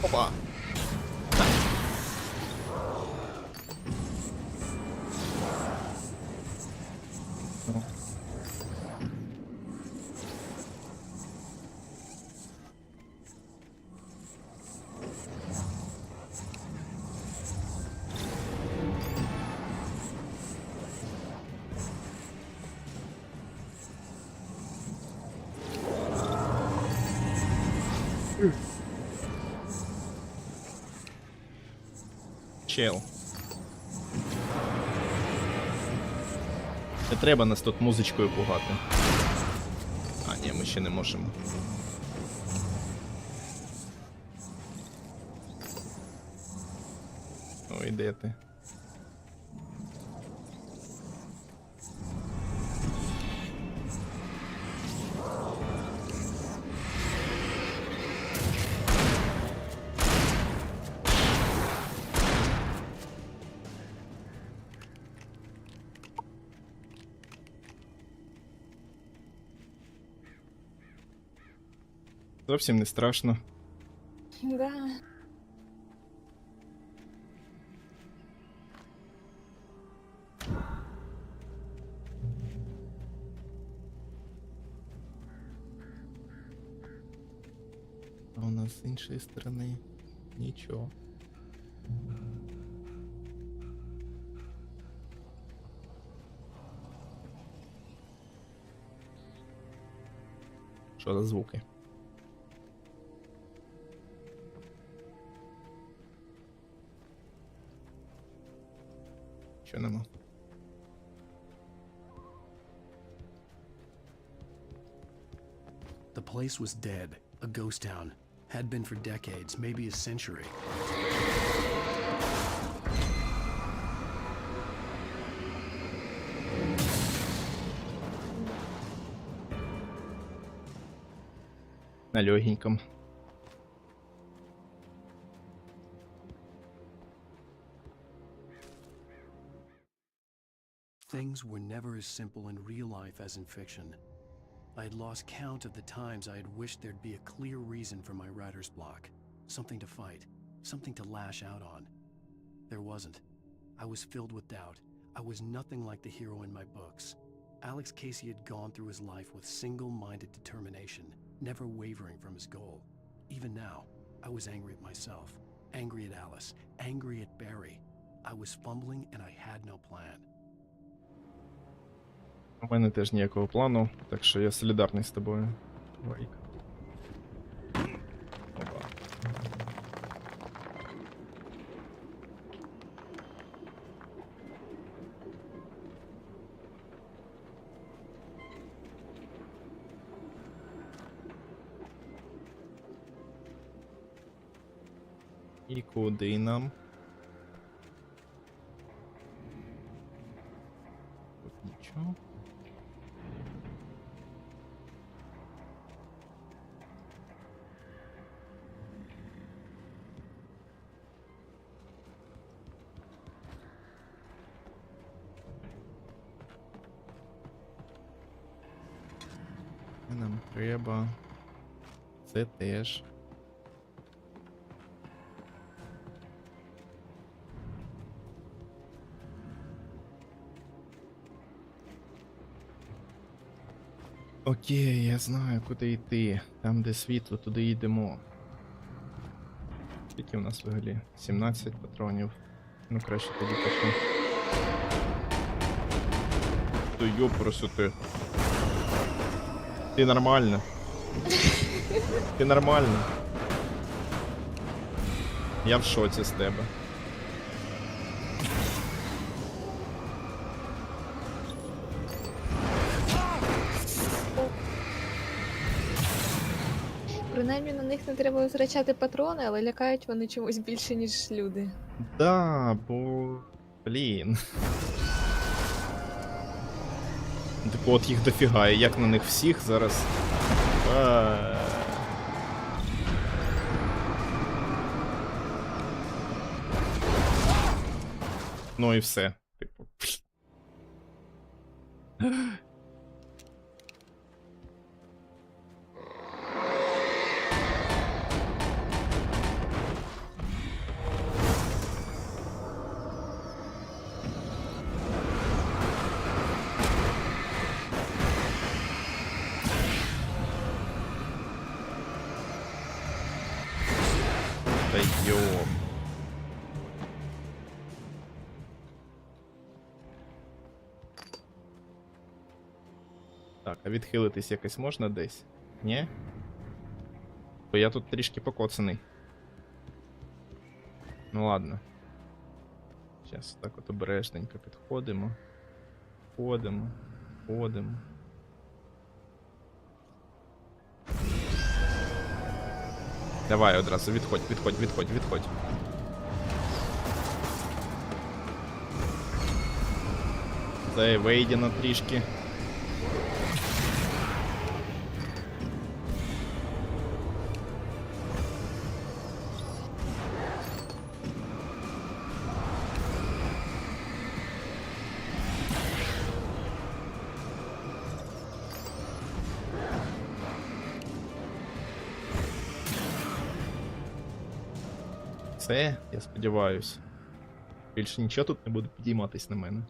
Опа! чел. Не треба нас тут музичкою пугати. А, ні, ми ще не можемо. Ой, де ти? Зовсім не страшно. Да. А у нас з іншої сторони нічого. Що за звуки? Що нема? The place was dead, a ghost town. Had been for decades, maybe a century. На легеньком. Things were never as simple in real life as in fiction. I had lost count of the times I had wished there'd be a clear reason for my writer's block. Something to fight, something to lash out on. There wasn't. I was filled with doubt. I was nothing like the hero in my books. Alex Casey had gone through his life with single-minded determination, never wavering from his goal. Even now, I was angry at myself, angry at Alice, angry at Barry. I was fumbling and I had no plan. У мене теж ніякого плану, так що я солідарний з тобою. Вайк. Опа. І куди нам? Тут нічого. Нам треба. Це теж. Окей, я знаю, куди йти. Там, де світло, туди йдемо. Скільки в нас взагалі? 17 патронів. Ну, краще тоді пішло. То йопросу ти. Ти нормально. Ти нормально. Я в шоці з тебе. Принаймні на них не треба витрачати патрони, але лякають вони чомусь більше, ніж люди. Да, бо... Блін. Типу, от їх дофіга, і як на них всіх зараз... Ну і все. Типу. Та йоп. Так, а відхилитись якось можна десь? Ні? Бо я тут трішки покоцаний. Ну ладно. Зараз так от обережненько підходимо. Ходимо. Давай одразу, відходь. Завейдено трішки. Це, я сподіваюсь. Більше нічого тут не буде підійматись на мене.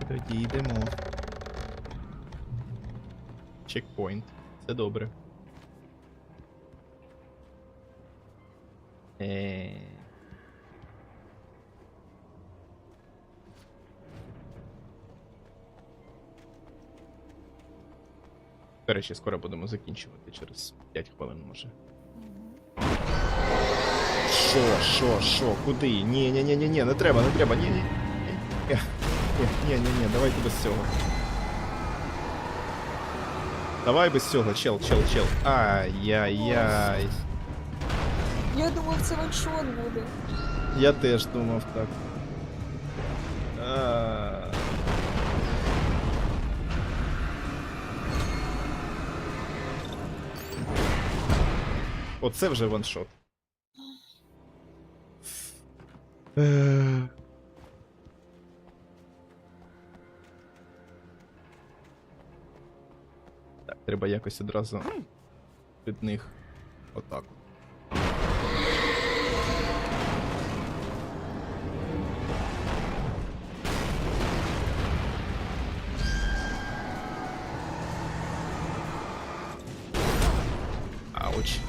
Тоді йдемо. Чекпоінт. Це добре. До речі, скоро будемо закінчувати, через 5 хвилин, може. Що? Куди? Ні, не треба, ні, давайте без цього. Давай без цього, чел. Ай-яй-яй. Я думав, це ваншот буде. Я теж думав так. Оце вже ваншот. Так, треба якось одразу від них отак. Ауч.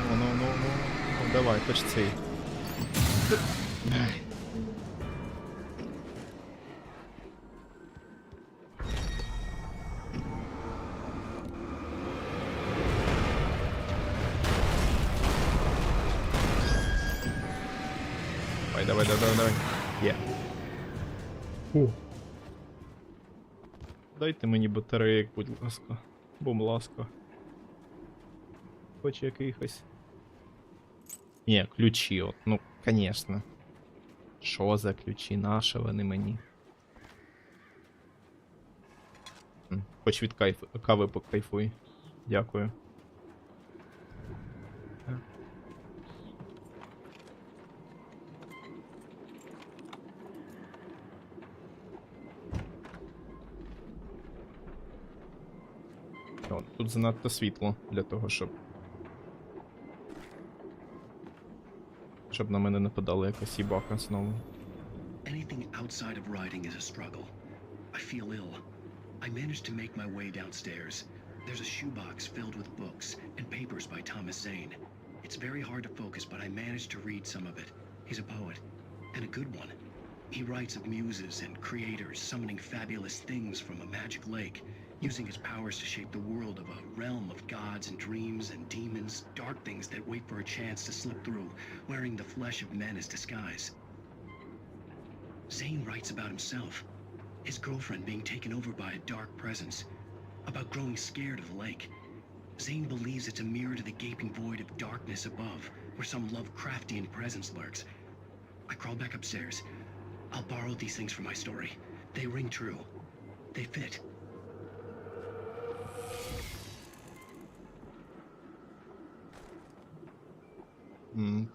Ну, давай, хоч цей. Давай. Є. Дайте мені батареїк, будь ласка. Будь ласка. Хоч якихось. Ні, ключі, от, ну, конечно. Що за ключі? Наші вони мені? Хоч від кави покайфуй. Дякую. О, тут занадто світло для того, щоб на мене не подала якась їбака знову. Anything outside of writing is a struggle. I feel ill. I managed to make my way downstairs. There's a shoebox filled with books and papers by Thomas Zane. It's very hard to focus, but I managed to read some of it. He's a poet, and a good one. He writes of muses and creators summoning fabulous things from a magic lake, using his powers to shape the world of a realm of gods and dreams and demons, dark things that wait for a chance to slip through, wearing the flesh of men as disguise. Zane writes about himself, his girlfriend being taken over by a dark presence, about growing scared of the lake. Zane believes it's a mirror to the gaping void of darkness above, where some Lovecraftian presence lurks. I crawl back upstairs. I'll borrow these things for my story. They ring true. They fit.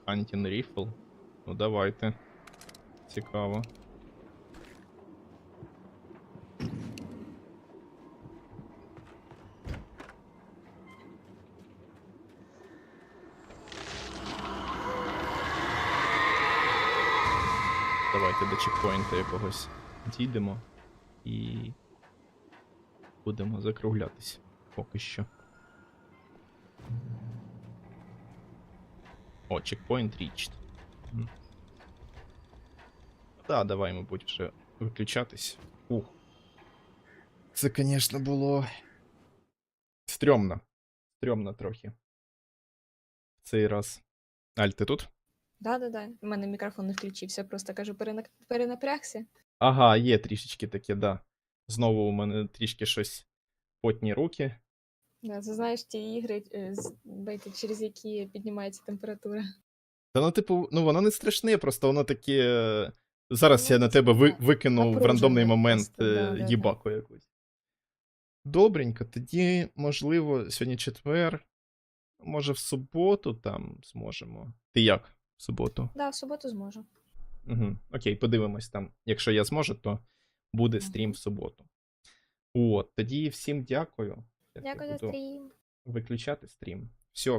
Hunting Rifle. Ну давайте. Цікаво. Давайте до чекпоінта якогось дійдемо і будемо закруглятись поки що. О, чекпоінт reached. Так, давай, мабуть, вже виключатись. Ух. Це, звісно, було стрьомно. Стрьомно трохи. В цей раз. Аль, ти тут? Да. У мене мікрофон не включився, просто кажу, перенапрягся. Ага, є трішечки таке, да. Знову у мене трішки щось потні руки. Да, це знаєш ті ігри, через які піднімається температура. Та ну, типу, ну воно не страшне, просто воно таке. Зараз я на тебе викину в рандомний момент їбаку якусь. Добренько, тоді, можливо, сьогодні четвер. Може, в суботу там зможемо. Ти як в суботу? Да, в суботу зможу. Угу. Окей, подивимось там. Якщо я зможу, то буде стрім в суботу. От, тоді всім дякую. Дякую за стрім. Виключати стрім. Все.